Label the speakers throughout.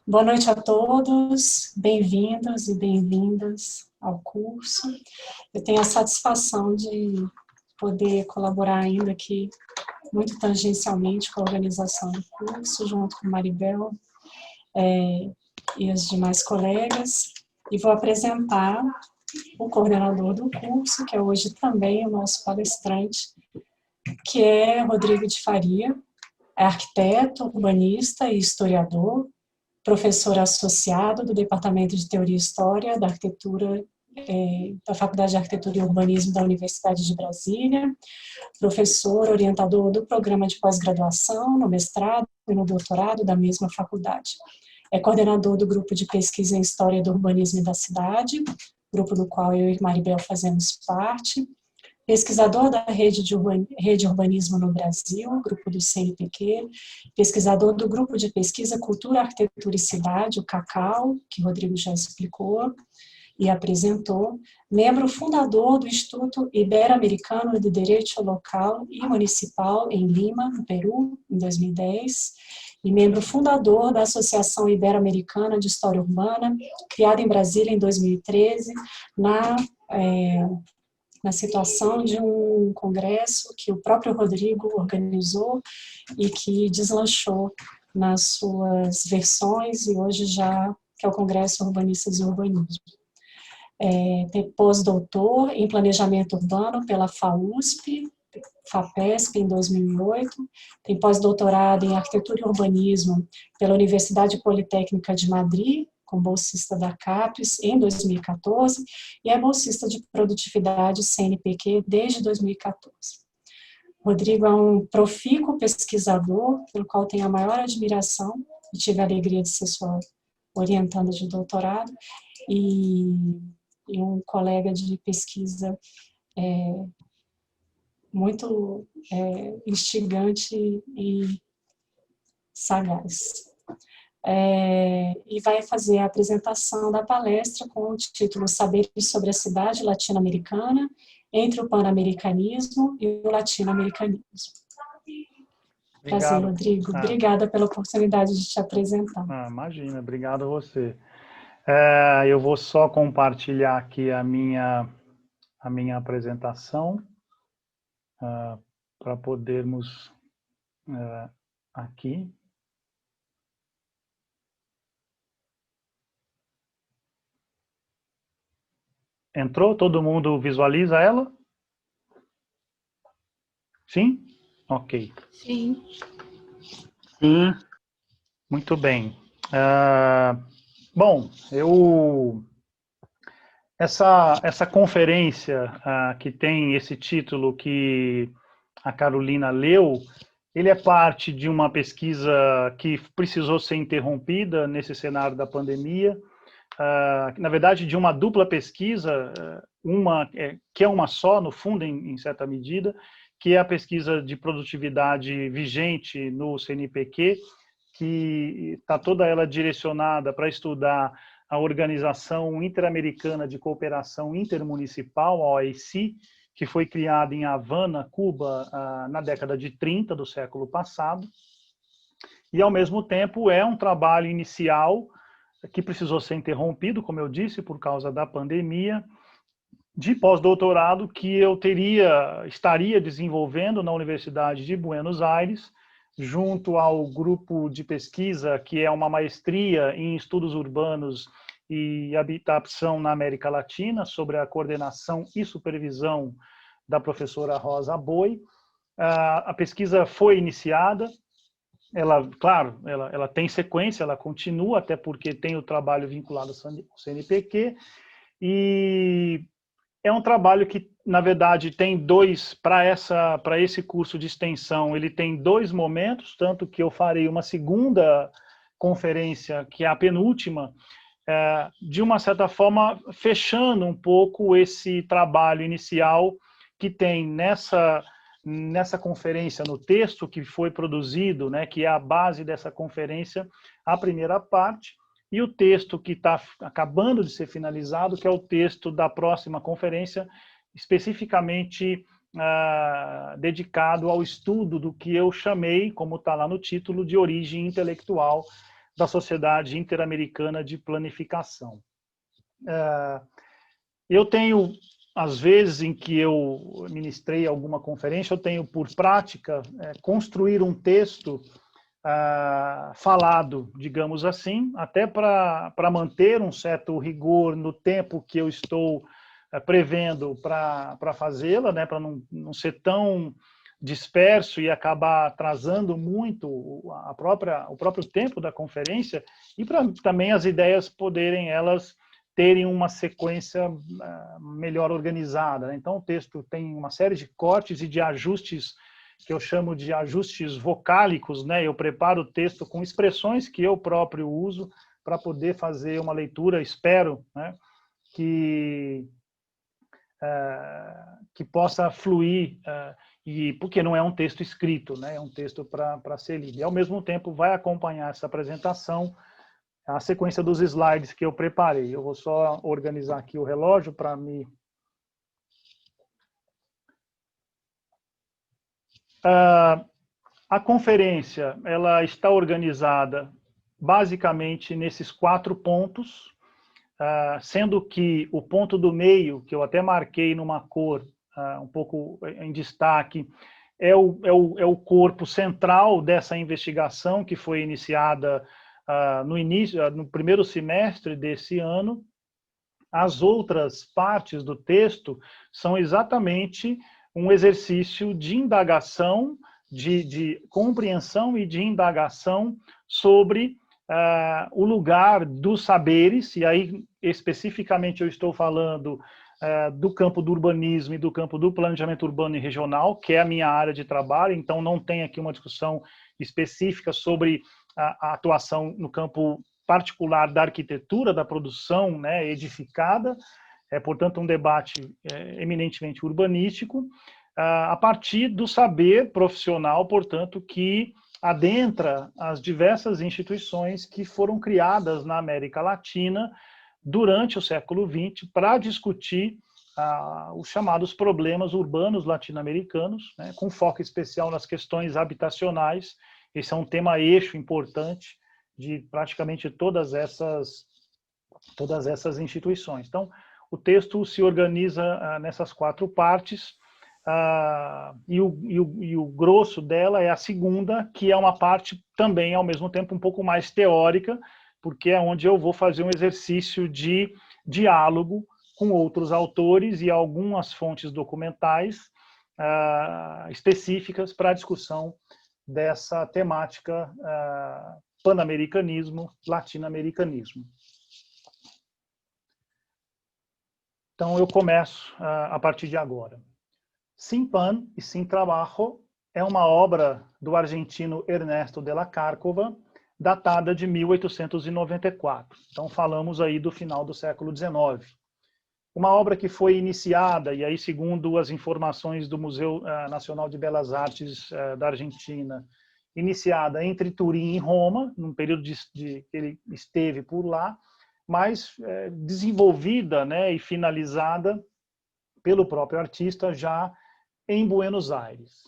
Speaker 1: Boa noite a todos, bem-vindos e bem-vindas ao curso. Eu tenho a satisfação de poder colaborar ainda aqui, muito tangencialmente, com a organização do curso, junto com Maribel e os demais colegas, e vou apresentar o coordenador do curso, que é hoje também o nosso palestrante, que é Rodrigo de Faria, é arquiteto, urbanista e historiador, professor associado do Departamento de Teoria e História da Arquitetura, da Faculdade de Arquitetura e Urbanismo da Universidade de Brasília, professor orientador do programa de pós-graduação, no mestrado e no doutorado da mesma faculdade. É coordenador do grupo de pesquisa em História do Urbanismo e da Cidade, grupo do qual eu e Maribel fazemos parte, pesquisador da Rede Urbanismo no Brasil, grupo do CNPq, pesquisador do grupo de pesquisa Cultura, Arquitetura e Cidade, o CACAU, que o Rodrigo já explicou e apresentou, membro fundador do Instituto Ibero-Americano de Direito Local e Municipal em Lima, no Peru, em 2010, e membro fundador da Associação Ibero-Americana de História Urbana, criada em Brasília em 2013, na situação de um congresso que o próprio Rodrigo organizou e que deslanchou nas suas versões, e hoje já que é o Congresso Urbanistas e Urbanismo. Tem pós-doutor em Planejamento Urbano pela FAUSP, FAPESP em 2008, tem pós-doutorado em Arquitetura e Urbanismo pela Universidade Politécnica de Madrid, com bolsista da CAPES em 2014, e é bolsista de produtividade CNPq desde 2014. Rodrigo é um profícuo pesquisador, pelo qual tenho a maior admiração, e tive a alegria de ser sua orientanda de doutorado, e um colega de pesquisa muito instigante e sagaz. E vai fazer a apresentação da palestra com o título Saberes sobre a Cidade Latino-Americana, entre o Pan-Americanismo e o Latino-Americanismo. Prazer, Rodrigo. Obrigada pela oportunidade de te apresentar.
Speaker 2: Imagina, obrigado a você. Eu vou só compartilhar aqui a minha apresentação para podermos aqui. Entrou? Todo mundo visualiza ela? Sim? Ok.
Speaker 3: Sim.
Speaker 2: Sim. Muito bem. Bom, essa conferência que tem esse título que a Carolina leu, ele é parte de uma pesquisa que precisou ser interrompida nesse cenário da pandemia, na verdade de uma dupla pesquisa, que é uma só, no fundo, em certa medida, que é a pesquisa de produtividade vigente no CNPq, que está toda ela direcionada para estudar a Organização Interamericana de Cooperação Intermunicipal, a OIC, que foi criada em Havana, Cuba, na década de 30 do século passado. E, ao mesmo tempo, é um trabalho inicial que precisou ser interrompido, como eu disse, por causa da pandemia, de pós-doutorado que eu estaria desenvolvendo na Universidade de Buenos Aires, junto ao grupo de pesquisa, que é uma maestria em estudos urbanos e habitação na América Latina, sobre a coordenação e supervisão da professora Rosa Boi. A pesquisa foi iniciada, ela tem sequência, ela continua, até porque tem o trabalho vinculado ao CNPq, e é um trabalho que, na verdade, tem para esse curso de extensão, ele tem 2 momentos, tanto que eu farei uma segunda conferência, que é a penúltima, de uma certa forma, fechando um pouco esse trabalho inicial que tem nessa conferência, no texto que foi produzido, né, que é a base dessa conferência, a primeira parte, e o texto que está acabando de ser finalizado, que é o texto da próxima conferência, especificamente dedicado ao estudo do que eu chamei, como está lá no título, de origem intelectual da Sociedade Interamericana de Planificação. Eu tenho, às vezes em que eu ministrei alguma conferência, eu tenho por prática construir um texto falado, digamos assim, até para manter um certo rigor no tempo que eu estou prevendo para fazê-la, né, para não ser tão disperso e acabar atrasando muito o próprio tempo da conferência, e para também as ideias poderem elas terem uma sequência melhor organizada, né? Então o texto tem uma série de cortes e de ajustes que eu chamo de ajustes vocálicos, né? Eu preparo o texto com expressões que eu próprio uso para poder fazer uma leitura, espero, né, que possa fluir, e porque não é um texto escrito, né? É um texto para ser lido. E, ao mesmo tempo, vai acompanhar essa apresentação a sequência dos slides que eu preparei. Eu vou só organizar aqui o relógio para me... A conferência ela está organizada basicamente nesses 4 pontos, sendo que o ponto do meio, que eu até marquei numa cor um pouco em destaque, é o corpo central dessa investigação que foi iniciada no primeiro semestre desse ano. As outras partes do texto são exatamente um exercício de indagação, de compreensão e de indagação sobre o lugar dos saberes, e aí especificamente eu estou falando do campo do urbanismo e do campo do planejamento urbano e regional, que é a minha área de trabalho, então não tem aqui uma discussão específica sobre a atuação no campo particular da arquitetura, da produção, né, edificada, portanto um debate eminentemente urbanístico, a partir do saber profissional, portanto, que adentra as diversas instituições que foram criadas na América Latina durante o século XX para discutir os chamados problemas urbanos latino-americanos, né, com foco especial nas questões habitacionais. Esse é um tema eixo importante de praticamente todas essas instituições. Então, o texto se organiza nessas 4 partes, e o grosso dela é a segunda, que é uma parte também, ao mesmo tempo, um pouco mais teórica, porque é onde eu vou fazer um exercício de diálogo com outros autores e algumas fontes documentais específicas para a discussão dessa temática pan-americanismo, latino-americanismo. Então, eu começo a partir de agora. Sin Pan e Sin Trabajo é uma obra do argentino Ernesto de la Cárcova, datada de 1894. Então, falamos aí do final do século XIX. Uma obra que foi iniciada, e aí, segundo as informações do Museu Nacional de Belas Artes da Argentina, iniciada entre Turim e Roma, num período que ele esteve por lá, mas desenvolvida, né, e finalizada pelo próprio artista já em Buenos Aires.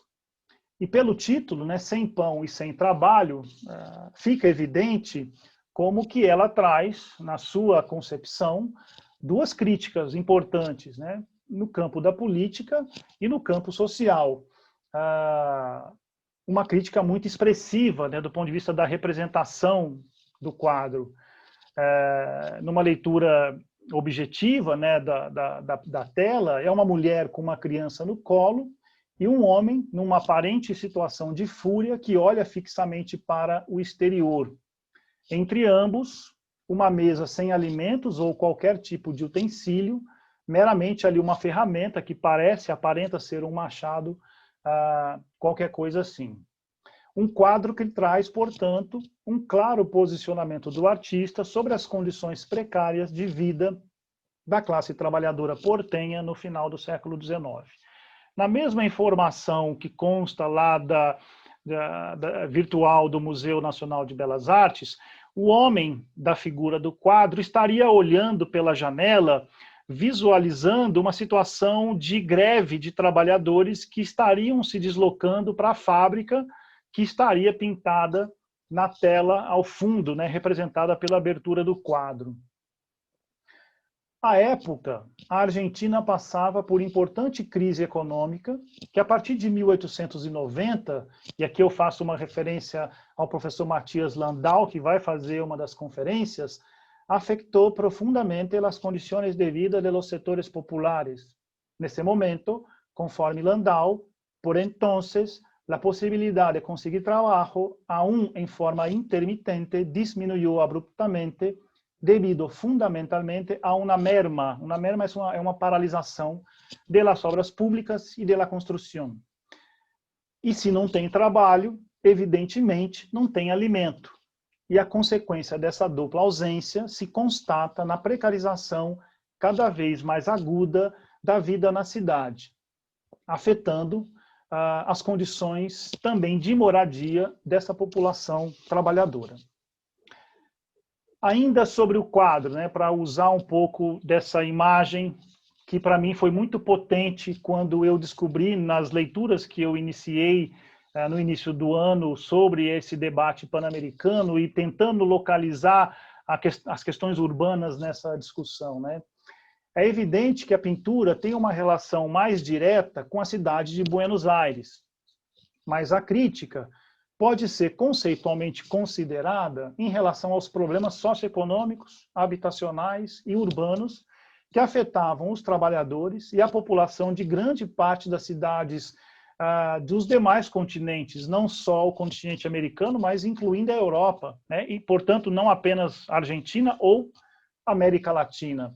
Speaker 2: E pelo título, né, Sem Pão e Sem Trabalho, fica evidente como que ela traz, na sua concepção, 2 críticas importantes, né, no campo da política e no campo social. Uma crítica muito expressiva, né, do ponto de vista da representação do quadro. Numa leitura objetiva, né, da tela, é uma mulher com uma criança no colo e um homem numa aparente situação de fúria que olha fixamente para o exterior. Entre ambos, uma mesa sem alimentos ou qualquer tipo de utensílio, meramente ali uma ferramenta que aparenta ser um machado, qualquer coisa assim. Um quadro que traz, portanto, um claro posicionamento do artista sobre as condições precárias de vida da classe trabalhadora portenha no final do século XIX. Na mesma informação que consta lá da virtual do Museu Nacional de Belas Artes, o homem da figura do quadro estaria olhando pela janela, visualizando uma situação de greve de trabalhadores que estariam se deslocando para a fábrica que estaria pintada na tela ao fundo, né, representada pela abertura do quadro. À época, a Argentina passava por importante crise econômica, que a partir de 1890, e aqui eu faço uma referência ao professor Matias Landau, que vai fazer uma das conferências, afectou profundamente as condições de vida de los setores populares. Nesse momento, conforme Landau, por entonces, a possibilidade de conseguir trabalho, aún em forma intermitente, diminuiu abruptamente devido fundamentalmente a uma merma. Uma merma é uma paralisação das obras públicas e da construção. E se não tem trabalho, evidentemente, não tem alimento. E a consequência dessa dupla ausência se constata na precarização cada vez mais aguda da vida na cidade, afetando as condições também de moradia dessa população trabalhadora. Ainda sobre o quadro, né, para usar um pouco dessa imagem, que para mim foi muito potente quando eu descobri nas leituras que eu iniciei no início do ano sobre esse debate pan-americano e tentando localizar as questões urbanas nessa discussão, né? É evidente que a pintura tem uma relação mais direta com a cidade de Buenos Aires, mas a crítica pode ser conceitualmente considerada em relação aos problemas socioeconômicos, habitacionais e urbanos que afetavam os trabalhadores e a população de grande parte das cidades dos demais continentes, não só o continente americano, mas incluindo a Europa, né? E, portanto, não apenas Argentina ou América Latina.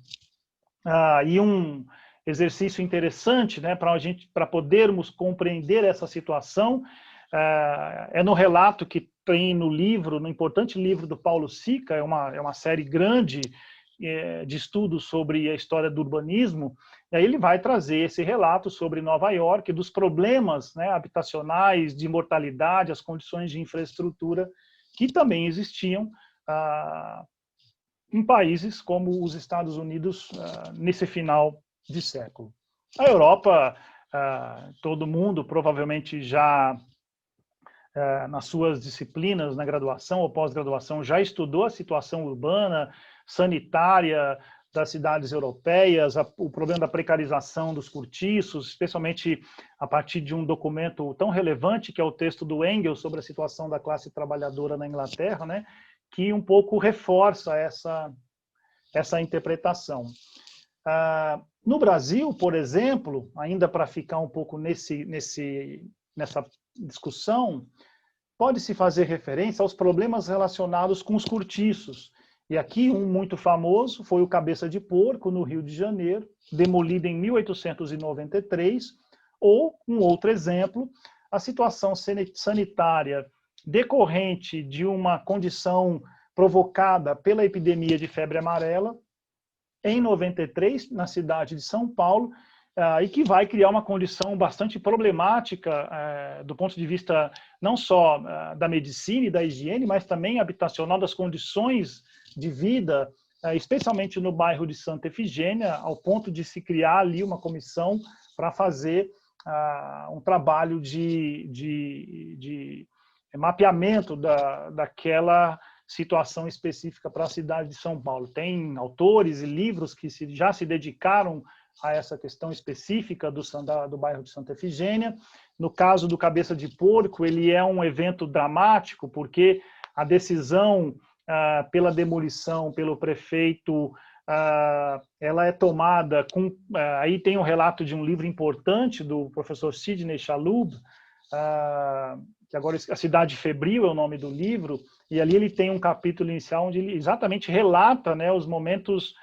Speaker 2: E um exercício interessante, né, para podermos compreender essa situação, é no relato que tem no livro, no importante livro do Paulo Sica, é uma série grande de estudos sobre a história do urbanismo, e aí ele vai trazer esse relato sobre Nova York, dos problemas, né, habitacionais, de mortalidade, as condições de infraestrutura que também existiam em países como os Estados Unidos nesse final de século. A Europa, todo mundo provavelmente já nas suas disciplinas, na graduação ou pós-graduação, já estudou a situação urbana, sanitária das cidades europeias, o problema da precarização dos cortiços, especialmente a partir de um documento tão relevante que é o texto do Engels sobre a situação da classe trabalhadora na Inglaterra, né, que um pouco reforça essa interpretação. No Brasil, por exemplo, ainda para ficar um pouco nessa discussão, pode-se fazer referência aos problemas relacionados com os cortiços. E aqui um muito famoso foi o Cabeça de Porco, no Rio de Janeiro, demolido em 1893, ou, um outro exemplo, a situação sanitária decorrente de uma condição provocada pela epidemia de febre amarela, em 93, na cidade de São Paulo, e que vai criar uma condição bastante problemática do ponto de vista não só da medicina e da higiene, mas também habitacional, das condições de vida, especialmente no bairro de Santa Efigênia, ao ponto de se criar ali uma comissão para fazer um trabalho de mapeamento daquela situação específica para a cidade de São Paulo. Tem autores e livros que já se dedicaram a essa questão específica do bairro de Santa Efigênia. No caso do Cabeça de Porco, ele é um evento dramático, porque a decisão pela demolição pelo prefeito, ela é tomada com... aí tem um relato de um livro importante do professor Sidney Chalub, que agora A Cidade Febril é o nome do livro, e ali ele tem um capítulo inicial onde ele exatamente relata, né, os momentos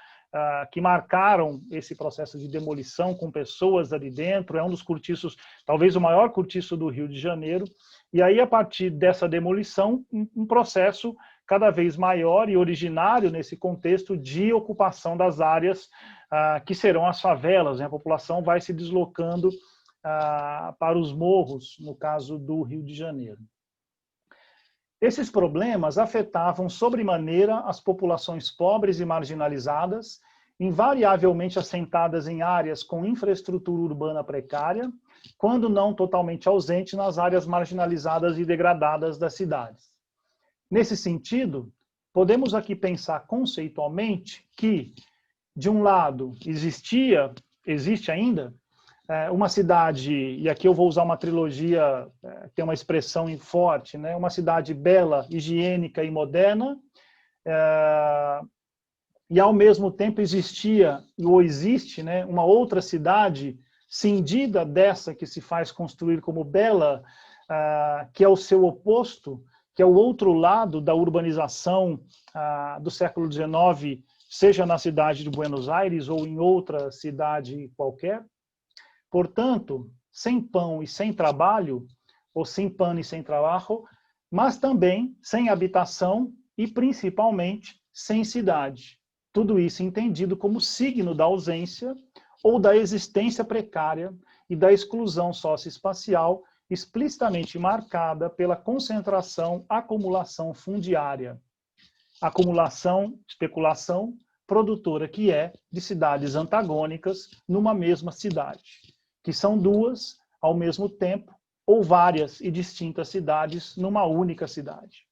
Speaker 2: que marcaram esse processo de demolição com pessoas ali dentro. É um dos cortiços, talvez o maior cortiço do Rio de Janeiro, e aí a partir dessa demolição, um processo cada vez maior e originário nesse contexto de ocupação das áreas que serão as favelas, né? A população vai se deslocando para os morros, no caso do Rio de Janeiro. Esses problemas afetavam sobremaneira as populações pobres e marginalizadas, invariavelmente assentadas em áreas com infraestrutura urbana precária, quando não totalmente ausente nas áreas marginalizadas e degradadas das cidades. Nesse sentido, podemos aqui pensar conceitualmente que, de um lado, existe ainda, uma cidade, e aqui eu vou usar uma trilogia, tem uma expressão forte, né? Uma cidade bela, higiênica e moderna, e ao mesmo tempo existia, ou existe, né, uma outra cidade cindida dessa que se faz construir como bela, que é o seu oposto, que é o outro lado da urbanização do século XIX, seja na cidade de Buenos Aires ou em outra cidade qualquer. Portanto, sem pão e sem trabalho, ou sem pão e sem trabalho, mas também sem habitação e, principalmente, sem cidade. Tudo isso entendido como signo da ausência ou da existência precária e da exclusão socioespacial explicitamente marcada pela concentração, acumulação fundiária. Acumulação, especulação, produtora que é de cidades antagônicas numa mesma cidade, que são duas ao mesmo tempo, ou várias e distintas cidades numa única cidade.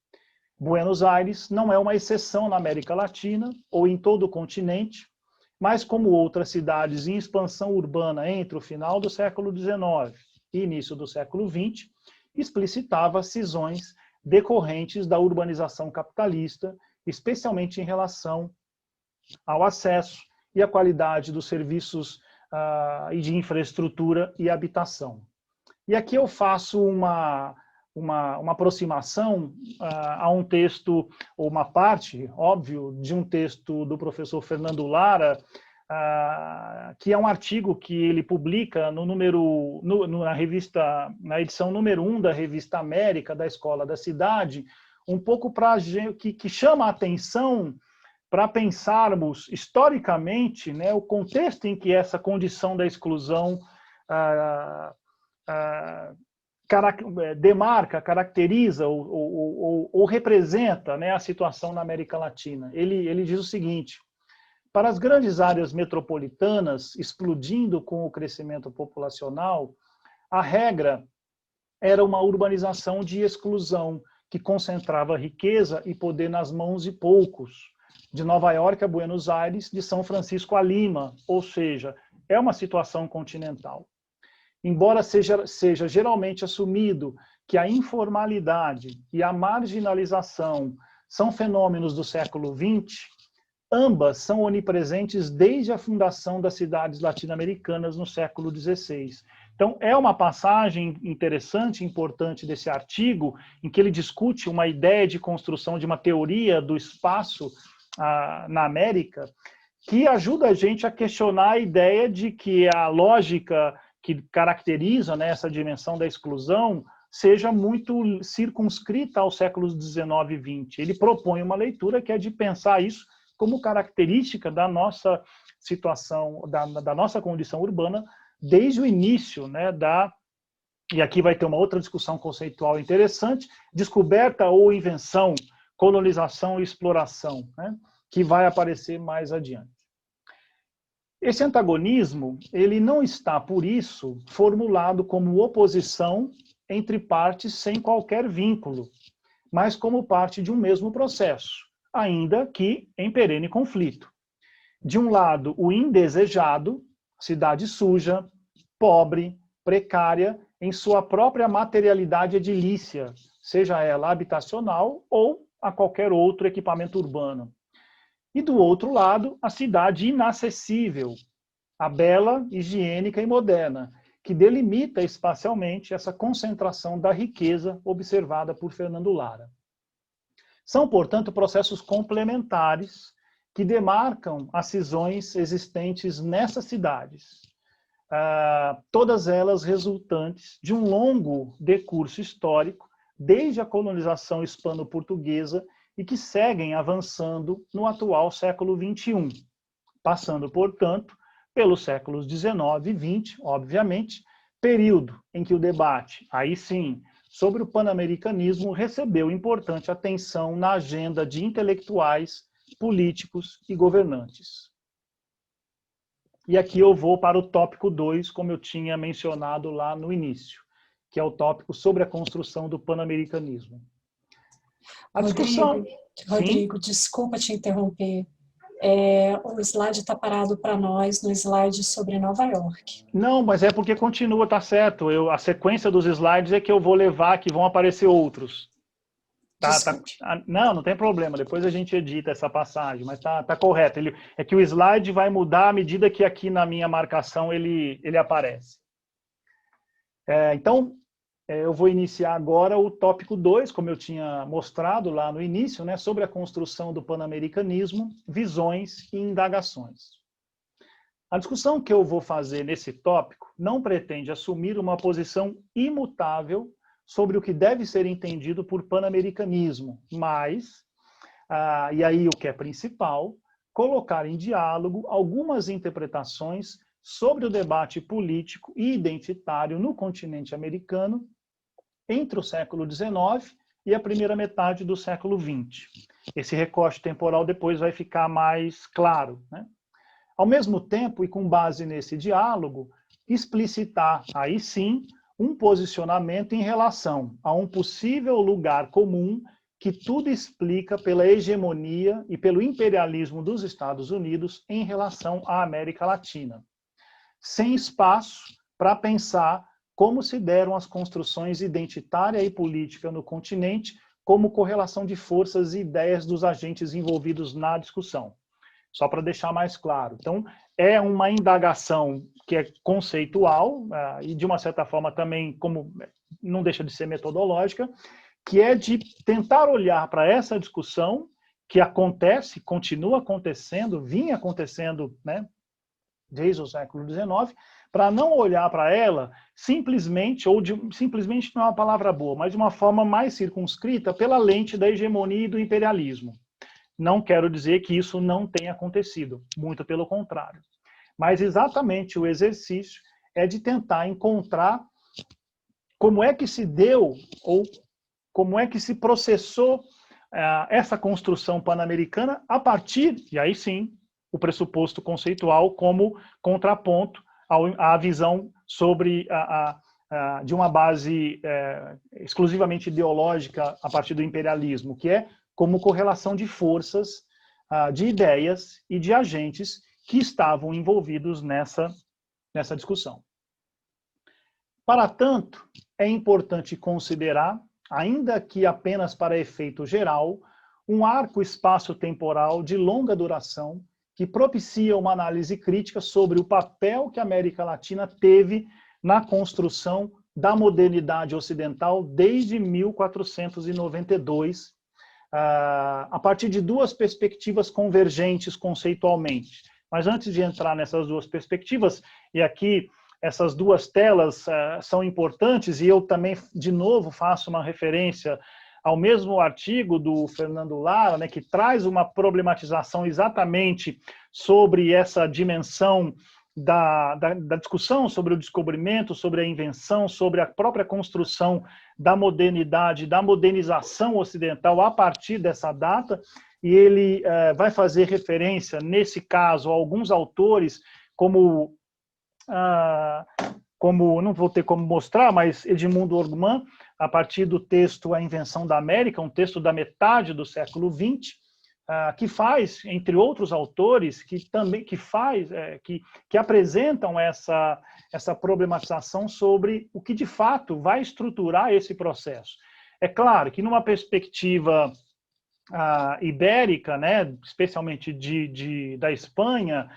Speaker 2: Buenos Aires não é uma exceção na América Latina ou em todo o continente, mas como outras cidades em expansão urbana entre o final do século XIX e início do século XX, explicitava cisões decorrentes da urbanização capitalista, especialmente em relação ao acesso e à qualidade dos serviços e de infraestrutura e habitação. E aqui eu faço uma aproximação a um texto, ou uma parte, óbvio, de um texto do professor Fernando Lara, que é um artigo que ele publica na edição número 1 da revista América, da Escola da Cidade, um pouco que chama a atenção para pensarmos historicamente, né, o contexto em que essa condição da exclusão demarca, caracteriza ou representa, né, a situação na América Latina. Ele diz o seguinte: para as grandes áreas metropolitanas, explodindo com o crescimento populacional, a regra era uma urbanização de exclusão, que concentrava riqueza e poder nas mãos de poucos, de Nova York a Buenos Aires, de São Francisco a Lima, ou seja, é uma situação continental. Embora seja geralmente assumido que a informalidade e a marginalização são fenômenos do século XX, ambas são onipresentes desde a fundação das cidades latino-americanas no século XVI. Então, é uma passagem interessante, importante desse artigo, em que ele discute uma ideia de construção de uma teoria do espaço na América, que ajuda a gente a questionar a ideia de que a lógica que caracteriza, né, essa dimensão da exclusão seja muito circunscrita aos séculos XIX e XX. Ele propõe uma leitura que é de pensar isso como característica da nossa situação, da nossa condição urbana, desde o início, né, e aqui vai ter uma outra discussão conceitual interessante, descoberta ou invenção, colonização e exploração, né, que vai aparecer mais adiante. Esse antagonismo, ele não está, por isso, formulado como oposição entre partes sem qualquer vínculo, mas como parte de um mesmo processo, ainda que em perene conflito. De um lado, o indesejado, cidade suja, pobre, precária, em sua própria materialidade edilícia, seja ela habitacional ou a qualquer outro equipamento urbano. E do outro lado, a cidade inacessível, a bela, higiênica e moderna, que delimita espacialmente essa concentração da riqueza observada por Fernando Lara. São, portanto, processos complementares que demarcam as cisões existentes nessas cidades, todas elas resultantes de um longo decurso histórico, desde a colonização hispano-portuguesa, e que seguem avançando no atual século XXI, passando, portanto, pelos séculos XIX e XX, obviamente, período em que o debate, aí sim, sobre o panamericanismo recebeu importante atenção na agenda de intelectuais, políticos e governantes. E aqui eu vou para o tópico 2, como eu tinha mencionado lá no início, que é o tópico sobre a construção do panamericanismo. A discussão...
Speaker 1: Rodrigo, desculpa te interromper. O slide está parado para nós no slide sobre Nova York.
Speaker 2: Não, mas é porque continua, tá certo. A sequência dos slides é que eu vou levar, que vão aparecer outros. Não tem problema. Depois a gente edita essa passagem, mas tá correto. É que o slide vai mudar à medida que aqui na minha marcação ele aparece. Então, eu vou iniciar agora o tópico 2, como eu tinha mostrado lá no início, né, sobre a construção do pan-americanismo, visões e indagações. A discussão que eu vou fazer nesse tópico não pretende assumir uma posição imutável sobre o que deve ser entendido por pan-americanismo, mas, e aí o que é principal, colocar em diálogo algumas interpretações sobre o debate político e identitário no continente americano entre o século XIX e a primeira metade do século XX. Esse recorte temporal depois vai ficar mais claro, né? Ao mesmo tempo, e com base nesse diálogo, explicitar, aí sim, um posicionamento em relação a um possível lugar comum que tudo explica pela hegemonia e pelo imperialismo dos Estados Unidos em relação à América Latina, sem espaço para pensar como se deram as construções identitária e política no continente como correlação de forças e ideias dos agentes envolvidos na discussão. Só para deixar mais claro. Então, é uma indagação que é conceitual e, de uma certa forma, também, como não deixa de ser metodológica, que é de tentar olhar para essa discussão que acontece, continua acontecendo, vinha acontecendo, né, desde o século XIX, para não olhar para ela simplesmente, simplesmente não é uma palavra boa, mas de uma forma mais circunscrita pela lente da hegemonia e do imperialismo. Não quero dizer que isso não tenha acontecido, muito pelo contrário. Mas exatamente o exercício é de tentar encontrar como é que se deu ou como é que se processou essa construção pan-americana a partir, e aí sim, o pressuposto conceitual como contraponto à visão sobre de uma base exclusivamente ideológica a partir do imperialismo, que é como correlação de forças, de ideias e de agentes que estavam envolvidos nessa discussão. Para tanto, é importante considerar, ainda que apenas para efeito geral, um arco espaço-temporal de longa duração que propicia uma análise crítica sobre o papel que a América Latina teve na construção da modernidade ocidental desde 1492, a partir de duas perspectivas convergentes conceitualmente. Mas antes de entrar nessas duas perspectivas, e aqui essas duas telas são importantes, e eu também, de novo, faço uma referência ao mesmo artigo do Fernando Lara, né, que traz uma problematização exatamente sobre essa dimensão da discussão sobre o descobrimento, sobre a invenção, sobre a própria construção da modernidade, da modernização ocidental a partir dessa data, e ele vai fazer referência, nesse caso, a alguns autores, como não vou ter como mostrar, mas Edmundo Orgman, a partir do texto A Invenção da América, um texto da metade do século XX, que faz, entre outros autores, que apresentam essa problematização sobre o que de fato vai estruturar esse processo. É claro que numa perspectiva ibérica, né, especialmente da Espanha,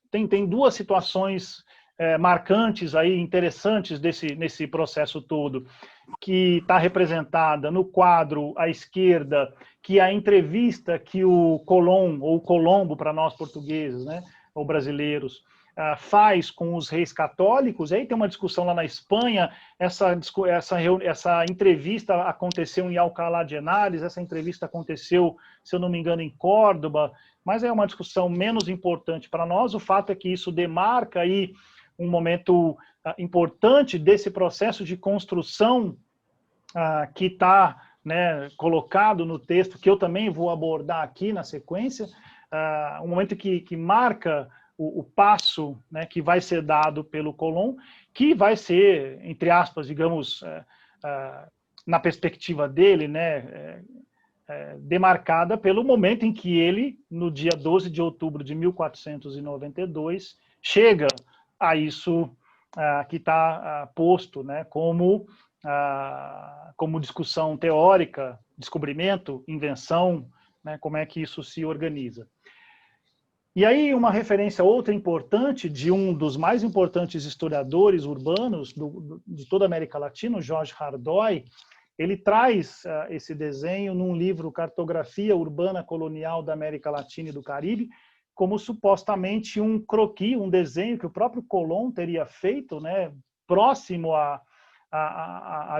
Speaker 2: tem duas situações marcantes aí, interessantes nesse processo todo, que está representada no quadro à esquerda, que é a entrevista que o Colón, ou Colombo para nós portugueses, né, ou brasileiros, faz com os reis católicos. Aí tem uma discussão lá na Espanha, essa entrevista aconteceu em Alcalá de Henares, essa entrevista aconteceu, se eu não me engano, em Córdoba, mas é uma discussão menos importante para nós. O fato é que isso demarca aí um momento importante desse processo de construção que está, né, colocado no texto, que eu também vou abordar aqui na sequência, um momento que marca o passo, né, que vai ser dado pelo Colón, que vai ser, entre aspas, digamos, na perspectiva dele, né, demarcada pelo momento em que ele, no dia 12 de outubro de 1492, chega a isso que está posto, né, como discussão teórica, descobrimento, invenção, né, como é que isso se organiza. E aí uma referência outra importante de um dos mais importantes historiadores urbanos de toda a América Latina, o Jorge Hardoi, ele traz esse desenho num livro Cartografia Urbana Colonial da América Latina e do Caribe, como supostamente um croquis, um desenho que o próprio Colón teria feito, né, próximo a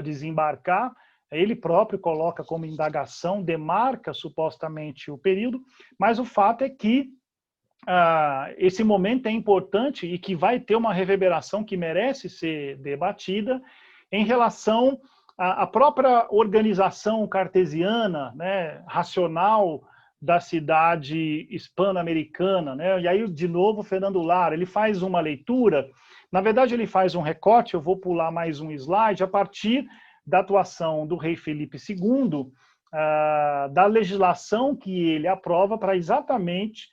Speaker 2: desembarcar. Ele próprio coloca como indagação, demarca supostamente o período, mas o fato é que esse momento é importante e que vai ter uma reverberação que merece ser debatida em relação à própria organização cartesiana, né, racional da cidade hispano-americana, né? E aí, de novo, Fernando Lara, ele faz uma leitura, na verdade ele faz um recorte, eu vou pular mais um slide, a partir da atuação do rei Felipe II, da legislação que ele aprova para exatamente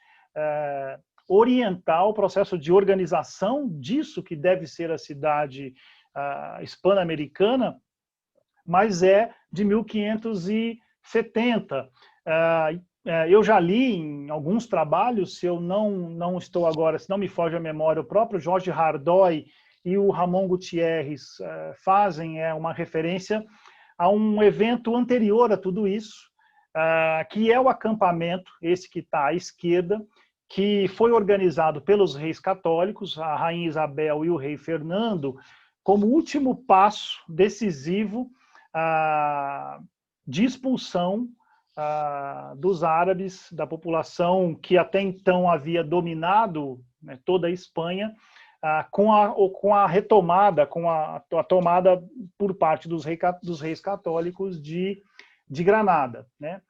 Speaker 2: orientar o processo de organização disso que deve ser a cidade hispano-americana, mas é de 1570. Eu já li em alguns trabalhos, se eu não estou agora, se não me foge a memória, o próprio Jorge Hardoi e o Ramon Gutierrez fazem uma referência a um evento anterior a tudo isso, que é o acampamento, esse que está à esquerda, que foi organizado pelos reis católicos, a rainha Isabel e o rei Fernando, como último passo decisivo de expulsão dos árabes, da população que até então havia dominado, né, toda a Espanha, com a retomada, com a tomada por parte dos reis católicos de Granada, né?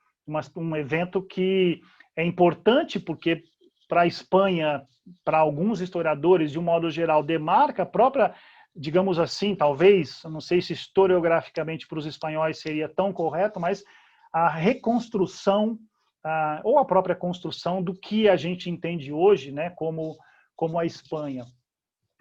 Speaker 2: Um evento que é importante porque para a Espanha, para alguns historiadores, de um modo geral, demarca a própria, digamos assim, talvez, não sei se historiograficamente para os espanhóis seria tão correto, mas a reconstrução, ou a própria construção do que a gente entende hoje, né, como a Espanha.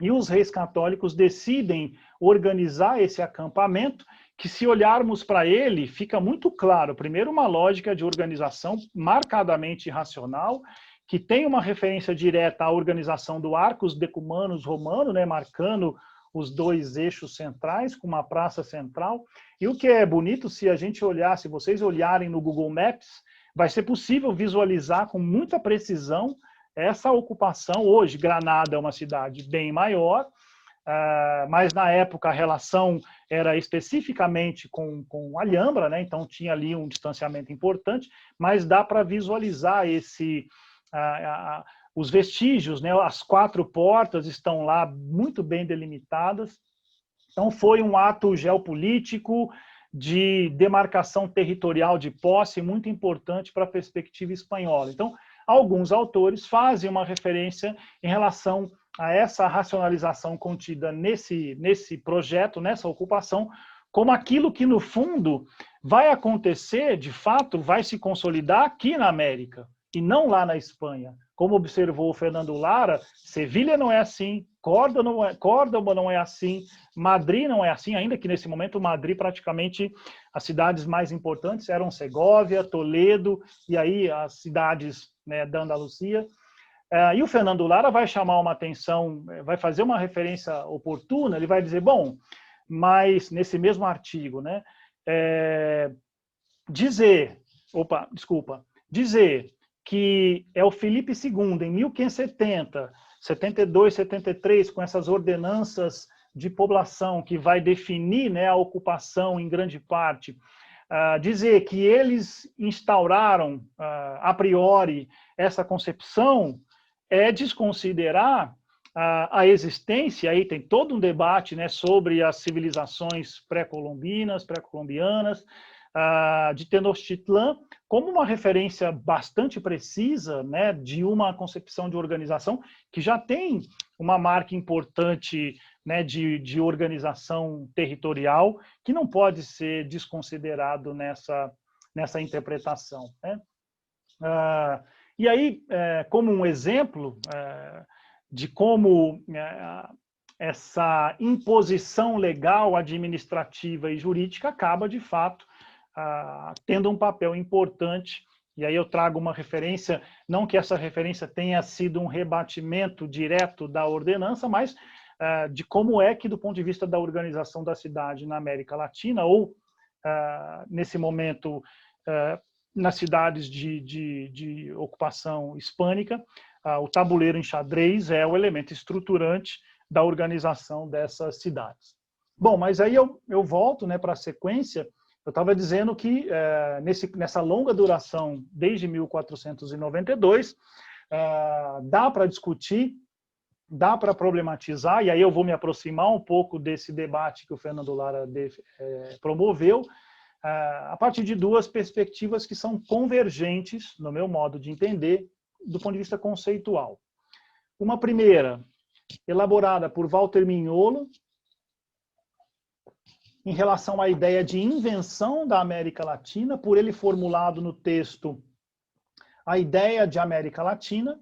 Speaker 2: E os reis católicos decidem organizar esse acampamento, que se olharmos para ele, fica muito claro, primeiro, uma lógica de organização marcadamente racional, que tem uma referência direta à organização do Arcus Decumanus romano, né, marcando os dois eixos centrais, com uma praça central. E o que é bonito, se a gente olhar, se vocês olharem no Google Maps, vai ser possível visualizar com muita precisão essa ocupação. Hoje, Granada é uma cidade bem maior, mas na época a relação era especificamente com Alhambra, né? Então tinha ali um distanciamento importante, mas dá para visualizar os vestígios, né? As 4 portas estão lá muito bem delimitadas. Então foi um ato geopolítico de demarcação territorial de posse muito importante para a perspectiva espanhola. Então, alguns autores fazem uma referência em relação a essa racionalização contida nesse projeto, nessa ocupação, como aquilo que, no fundo, vai acontecer, de fato, vai se consolidar aqui na América, e não lá na Espanha. Como observou o Fernando Lara, Sevilha não é assim, Córdoba não é assim, Madrid não é assim, ainda que nesse momento Madrid praticamente as cidades mais importantes eram Segóvia, Toledo e aí as cidades, né, da Andalucia. E o Fernando Lara vai chamar uma atenção, vai fazer uma referência oportuna, ele vai dizer, bom, mas nesse mesmo artigo, né, dizer que é o Felipe II, em 1570, 72, 73, com essas ordenanças de poblação que vai definir, né, a ocupação em grande parte, dizer que eles instauraram, a priori, essa concepção, é desconsiderar a existência, aí tem todo um debate, né, sobre as civilizações pré-colombianas, de Tenochtitlan, como uma referência bastante precisa, né, de uma concepção de organização que já tem uma marca importante né, de organização territorial, que não pode ser desconsiderado nessa interpretação, né? E aí, como um exemplo de como essa imposição legal, administrativa e jurídica acaba, de fato, tendo um papel importante. E aí eu trago uma referência, não que essa referência tenha sido um rebatimento direto da ordenança, mas de como é que, do ponto de vista da organização da cidade na América Latina, ou, nesse momento, nas cidades de ocupação hispânica, o tabuleiro em xadrez é o elemento estruturante da organização dessas cidades. Bom, mas aí eu volto, né, para a sequência. Eu estava dizendo que nessa longa duração, desde 1492, dá para discutir, dá para problematizar, e aí eu vou me aproximar um pouco desse debate que o Fernando Lara promoveu, a partir de duas perspectivas que são convergentes, no meu modo de entender, do ponto de vista conceitual. Uma primeira, elaborada por Walter Mignolo, em relação à ideia de invenção da América Latina, por ele formulado no texto A Ideia de América Latina.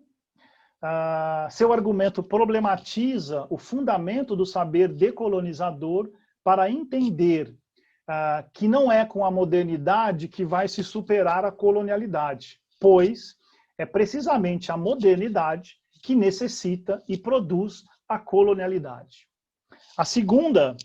Speaker 2: Seu argumento problematiza o fundamento do saber decolonizador para entender que não é com a modernidade que vai se superar a colonialidade, pois é precisamente a modernidade que necessita e produz a colonialidade. A segunda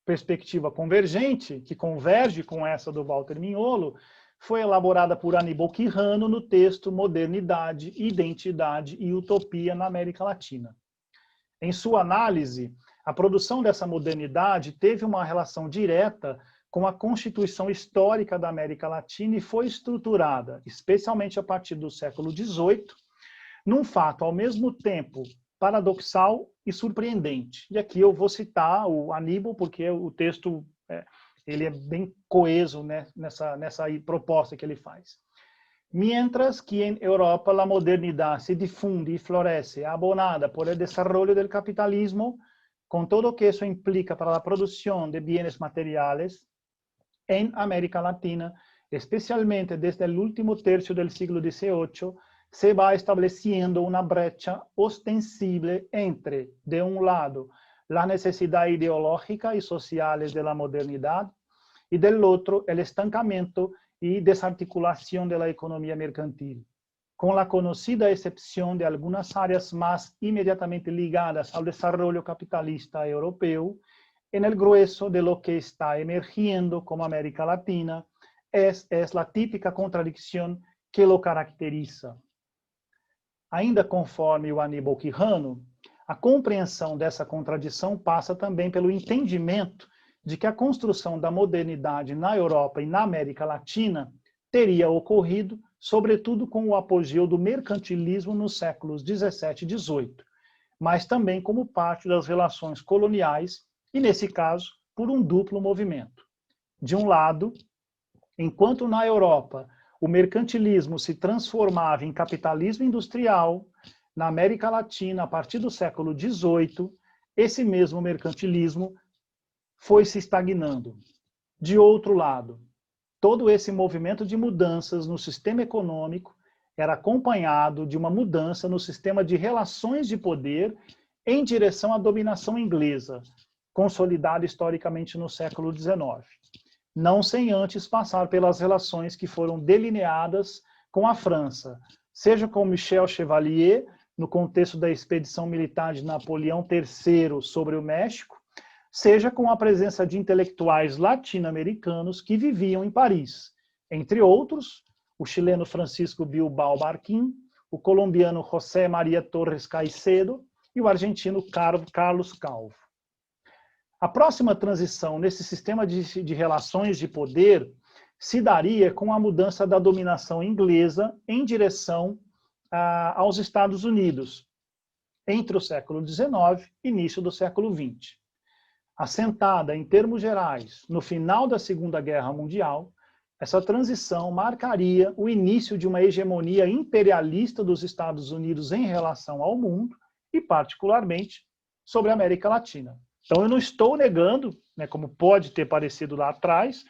Speaker 2: perspectiva convergente, que converge com essa do Walter Mignolo, foi elaborada por Aníbal Quijano no texto Modernidade, Identidade e Utopia na América Latina. Em sua análise, a produção dessa modernidade teve uma relação direta com a constituição histórica da América Latina e foi estruturada, especialmente a partir do século XVIII, num fato ao mesmo tempo paradoxal e surpreendente. E aqui eu vou citar o Aníbal, porque o texto ele é bem coeso, né, nessa proposta que ele faz. Mientras que en Europa la modernidad se difunde y florece abonada por el desarrollo del capitalismo, con todo lo que eso implica para la producción de bienes materiales, en América Latina, especialmente desde el último tercio del siglo XVIII, se va estableciendo una brecha ostensible entre, de un lado, la necesidad ideológica y sociales de la modernidad, y del otro, el estancamiento y desarticulación de la economía mercantil, con la conocida excepción de algunas áreas más inmediatamente ligadas al desarrollo capitalista europeo. En el grueso de lo que está emergiendo como América Latina es la típica contradicción que lo caracteriza. Ainda conforme o Aníbal Quijano, a compreensão dessa contradição passa também pelo entendimento de que a construção da modernidade na Europa e na América Latina teria ocorrido, sobretudo com o apogeu do mercantilismo nos séculos XVII e XVIII, mas também como parte das relações coloniais e, nesse caso, por um duplo movimento. De um lado, enquanto na Europa o mercantilismo se transformava em capitalismo industrial, na América Latina, a partir do século XVIII, esse mesmo mercantilismo foi se estagnando. De outro lado, todo esse movimento de mudanças no sistema econômico era acompanhado de uma mudança no sistema de relações de poder em direção à dominação inglesa, consolidada historicamente no século XIX, não sem antes passar pelas relações que foram delineadas com a França, seja com Michel Chevalier, no contexto da expedição militar de Napoleão III sobre o México, seja com a presença de intelectuais latino-americanos que viviam em Paris, entre outros, o chileno Francisco Bilbao Barquín, o colombiano José María Torres Caicedo e o argentino Carlos Calvo. A próxima transição nesse sistema de relações de poder se daria com a mudança da dominação inglesa em direção aos Estados Unidos, entre o século XIX e início do século XX. Assentada, em termos gerais, no final da Segunda Guerra Mundial, essa transição marcaria o início de uma hegemonia imperialista dos Estados Unidos em relação ao mundo e, particularmente, sobre a América Latina. Então, eu não estou negando, né, como pode ter parecido lá atrás,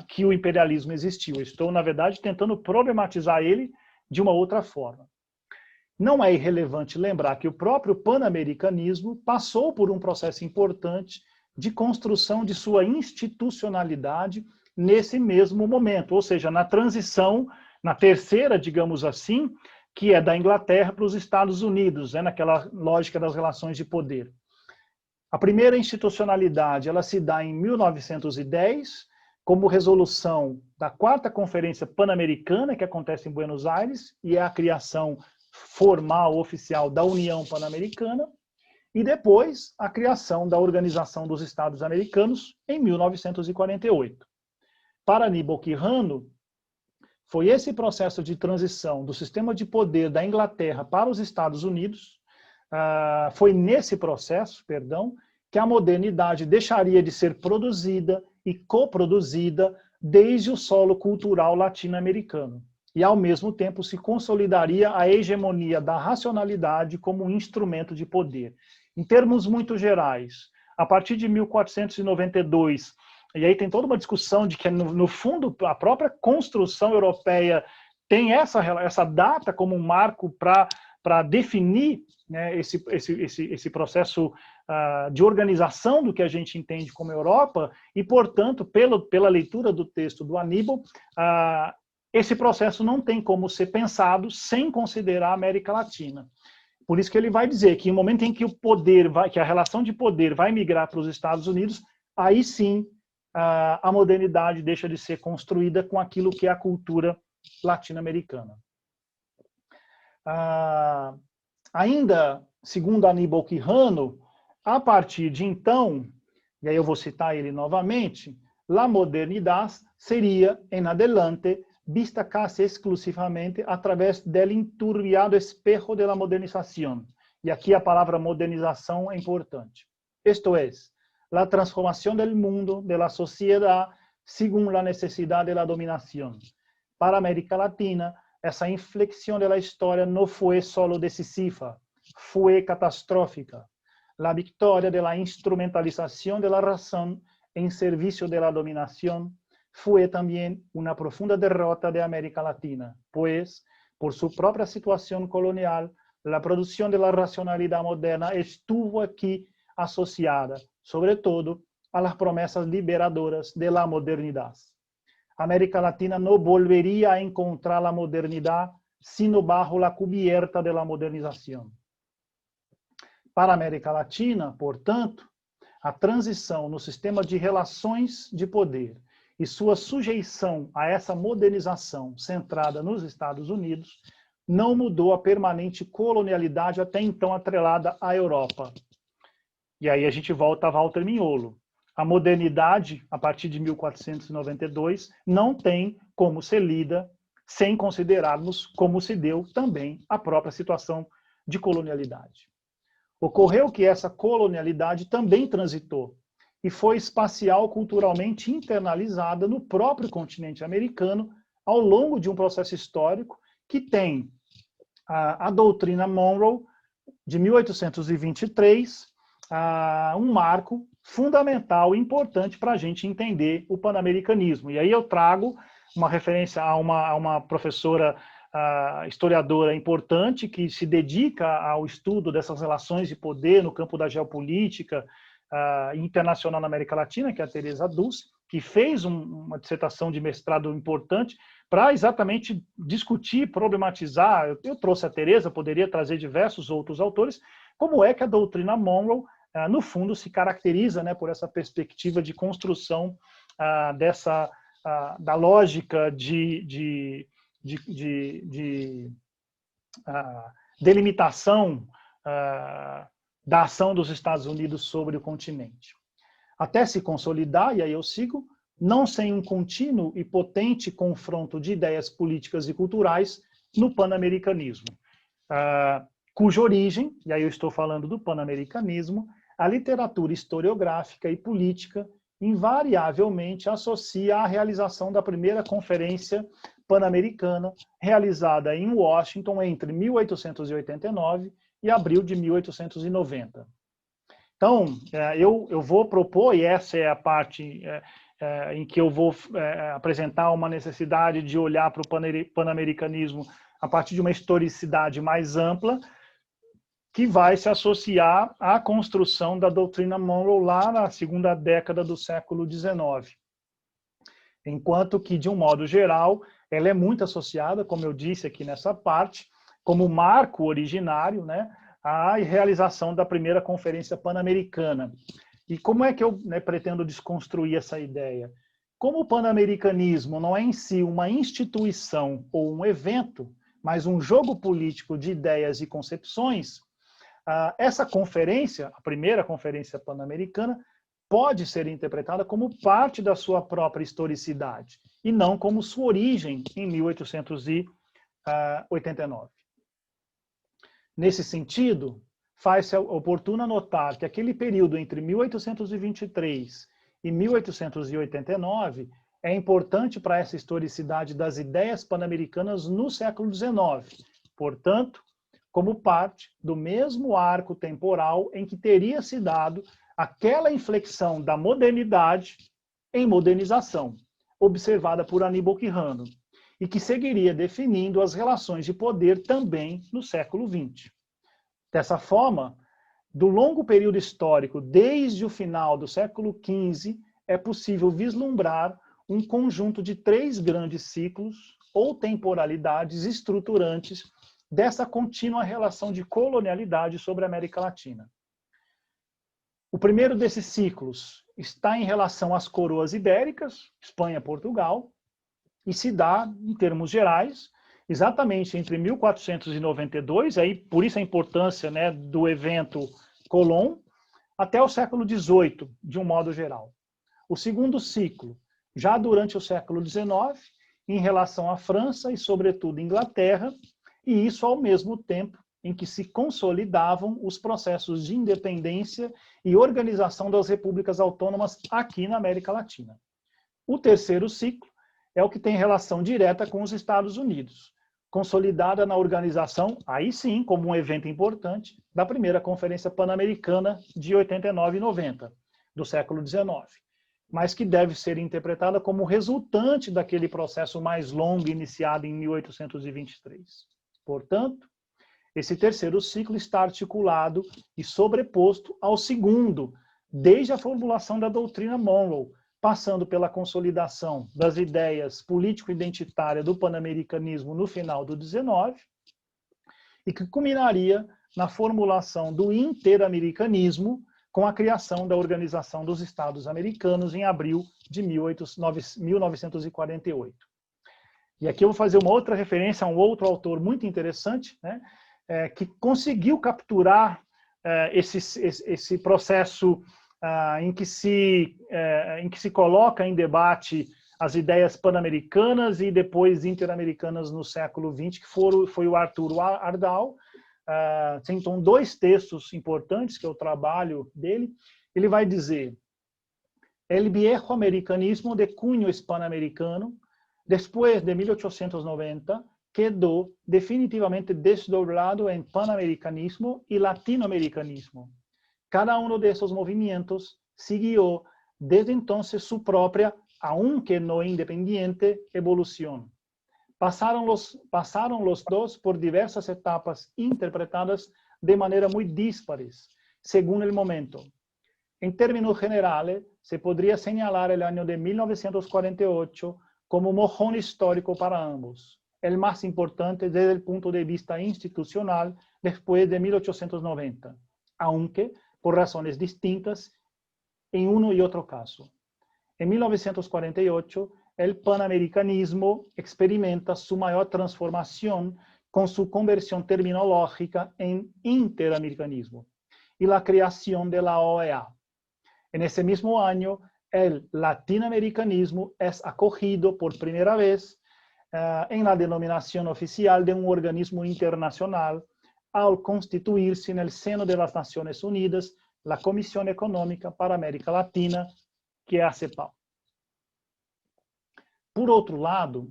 Speaker 2: que o imperialismo existiu. Eu estou, na verdade, tentando problematizar ele de uma outra forma. Não é irrelevante lembrar que o próprio pan-americanismo passou por um processo importante de construção de sua institucionalidade nesse mesmo momento, ou seja, na transição, na terceira, digamos assim, que é da Inglaterra para os Estados Unidos, né, naquela lógica das relações de poder. A primeira institucionalidade ela se dá em 1910, como resolução da 4ª Conferência Pan-Americana, que acontece em Buenos Aires, e é a criação formal, oficial da União Pan-Americana, e depois a criação da Organização dos Estados Americanos em 1948. Para Aníbal Quijano, foi esse processo de transição do sistema de poder da Inglaterra para os Estados Unidos, foi nesse processo, que a modernidade deixaria de ser produzida e coproduzida desde o solo cultural latino-americano. E, ao mesmo tempo, se consolidaria a hegemonia da racionalidade como um instrumento de poder. Em termos muito gerais, a partir de 1492, e aí tem toda uma discussão de que, no fundo, a própria construção europeia tem essa data como um marco para definir, né, esse processo de organização do que a gente entende como Europa, e, portanto, pela leitura do texto do Aníbal, esse processo não tem como ser pensado sem considerar a América Latina. Por isso que ele vai dizer que no momento em que que a relação de poder vai migrar para os Estados Unidos, aí sim a modernidade deixa de ser construída com aquilo que é a cultura latino-americana. Ainda, segundo Aníbal Quijano, a partir de então, e aí eu vou citar ele novamente, la modernidad seria, en adelante, vista casi exclusivamente através del enturbiado espejo de la modernización. E aqui a palavra modernização é importante. Esto es, la transformación del mundo, de la sociedad, según la necesidad de la dominación. Para América Latina, essa inflexión de la historia no fue solo decisiva, fue catastrófica. La victoria de la instrumentalización de la razón en servicio de la dominación fue también una profunda derrota de América Latina, pues, por su propia situación colonial, la producción de la racionalidad moderna estuvo aquí asociada, sobre todo, a las promesas liberadoras de la modernidad. América Latina no volvería a encontrar la modernidad sino bajo la cubierta de la modernización. Para a América Latina, portanto, a transição no sistema de relações de poder e sua sujeição a essa modernização centrada nos Estados Unidos não mudou a permanente colonialidade até então atrelada à Europa. E aí a gente volta a Walter Mignolo. A modernidade, a partir de 1492, não tem como ser lida sem considerarmos como se deu também a própria situação de colonialidade. Ocorreu que essa colonialidade também transitou e foi espacial culturalmente internalizada no próprio continente americano ao longo de um processo histórico que tem a doutrina Monroe, de 1823, um marco fundamental e importante para a gente entender o panamericanismo. E aí eu trago uma referência a uma professora historiadora importante que se dedica ao estudo dessas relações de poder no campo da geopolítica internacional na América Latina, que é a Teresa Dulce, que fez uma dissertação de mestrado importante para exatamente discutir, problematizar. Eu trouxe a Teresa, poderia trazer diversos outros autores, como é que a doutrina Monroe, no fundo, se caracteriza, né, por essa perspectiva de construção da lógica de delimitação da ação dos Estados Unidos sobre o continente. Até se consolidar, e aí eu sigo, não sem um contínuo e potente confronto de ideias políticas e culturais no panamericanismo, cuja origem, e aí eu estou falando do panamericanismo, a literatura historiográfica e política invariavelmente associa à realização da primeira conferência pan-americana, realizada em Washington entre 1889 e abril de 1890. Então, eu vou propor, e essa é a parte em que eu vou apresentar uma necessidade de olhar para o pan-americanismo a partir de uma historicidade mais ampla, que vai se associar à construção da doutrina Monroe lá na segunda década do século XIX. Enquanto que, de um modo geral, ela é muito associada, como eu disse aqui nessa parte, como marco originário, né, à realização da primeira Conferência Pan-Americana. E como é que eu pretendo desconstruir essa ideia? Como o pan-americanismo não é em si uma instituição ou um evento, mas um jogo político de ideias e concepções, essa conferência, a primeira Conferência Pan-Americana, pode ser interpretada como parte da sua própria historicidade, e não como sua origem em 1889. Nesse sentido, faz-se oportuno notar que aquele período entre 1823 e 1889 é importante para essa historicidade das ideias pan-americanas no século XIX. Portanto, como parte do mesmo arco temporal em que teria se dado aquela inflexão da modernidade em modernização, observada por Aníbal Quijano, e que seguiria definindo as relações de poder também no século XX. Dessa forma, do longo período histórico, desde o final do século XV, é possível vislumbrar um conjunto de 3 grandes ciclos ou temporalidades estruturantes dessa contínua relação de colonialidade sobre a América Latina. O primeiro desses ciclos está em relação às coroas ibéricas, Espanha e Portugal, e se dá, em termos gerais, exatamente entre 1492, aí por isso a importância, né, do evento Colón, até o século XVIII, de um modo geral. O segundo ciclo, já durante o século XIX, em relação à França e, sobretudo, Inglaterra, e isso ao mesmo tempo em que se consolidavam os processos de independência e organização das repúblicas autônomas aqui na América Latina. O terceiro ciclo é o que tem relação direta com os Estados Unidos, consolidada na organização, aí sim, como um evento importante, da primeira Conferência Pan-Americana de 89 e 90, do século XIX, mas que deve ser interpretada como resultante daquele processo mais longo iniciado em 1823. Portanto, esse terceiro ciclo está articulado e sobreposto ao segundo, desde a formulação da doutrina Monroe, passando pela consolidação das ideias político-identitárias do pan-americanismo no final do XIX, e que culminaria na formulação do interamericanismo com a criação da Organização dos Estados Americanos em abril de 1948. E aqui eu vou fazer uma outra referência a um outro autor muito interessante, né, que conseguiu capturar esse processo em que se coloca em debate as ideias pan-americanas e depois interamericanas no século XX, que foi o Arturo Ardal. Então, 2 textos importantes que eu trabalho dele. Ele vai dizer: el viejo americanismo de cunho hispanoamericano, después de 1890, quedó definitivamente desdoblado en panamericanismo y latinoamericanismo. Cada uno de esos movimientos siguió desde entonces su propia, aunque no independiente, evolución. Pasaron los dos por diversas etapas interpretadas de manera muy dispares, según el momento. En términos generales, se podría señalar el año de 1948 como mojón histórico para ambos, el más importante desde el punto de vista institucional después de 1890, aunque por razones distintas en uno y otro caso. En 1948, el panamericanismo experimenta su mayor transformación con su conversión terminológica en interamericanismo y la creación de la OEA. En ese mismo año, el latinoamericanismo es acogido por primera vez en la denominación oficial de un organismo internacional al constituirse en el seno de las Naciones Unidas la Comisión Económica para América Latina, que é a CEPAL. Por outro lado,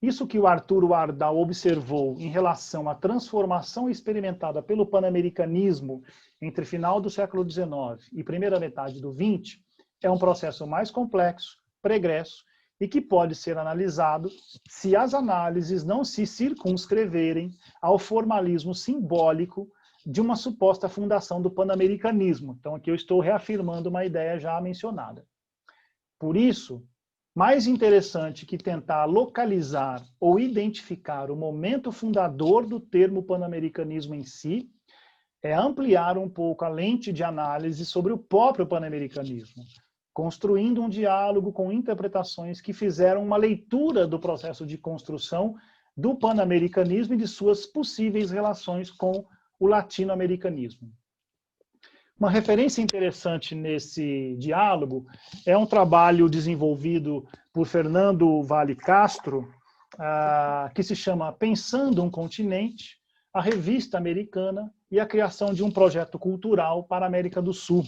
Speaker 2: Isso que o Arthur Wardau observou em relação à transformação experimentada pelo panamericanismo entre final do século XIX e primeira metade do XX é um processo mais complexo, pregresso, e que pode ser analisado se as análises não se circunscreverem ao formalismo simbólico de uma suposta fundação do panamericanismo. Então, aqui eu estou reafirmando uma ideia já mencionada. Por isso, mais interessante que tentar localizar ou identificar o momento fundador do termo panamericanismo em si, é ampliar um pouco a lente de análise sobre o próprio panamericanismo, construindo um diálogo com interpretações que fizeram uma leitura do processo de construção do panamericanismo e de suas possíveis relações com o latino-americanismo. Uma referência interessante nesse diálogo é um trabalho desenvolvido por Fernando Vale Castro, que se chama Pensando um Continente, a Revista Americana e a criação de um projeto cultural para a América do Sul.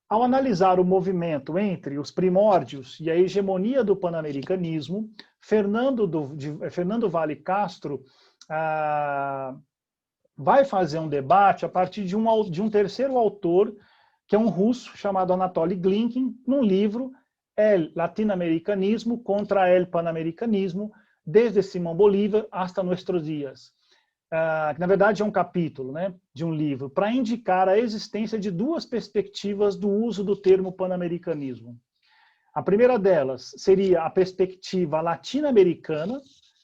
Speaker 2: Ao analisar o movimento entre os primórdios e a hegemonia do panamericanismo, Fernando Vale Castro vai fazer um debate a partir de um terceiro autor, que é um russo chamado Anatoly Glinkin, num livro El Latinoamericanismo contra el Panamericanismo, desde Simón Bolívar hasta nuestros días. Que na verdade é um capítulo, né, de um livro, para indicar a existência de duas perspectivas do uso do termo panamericanismo. A primeira delas seria a perspectiva latino-americana,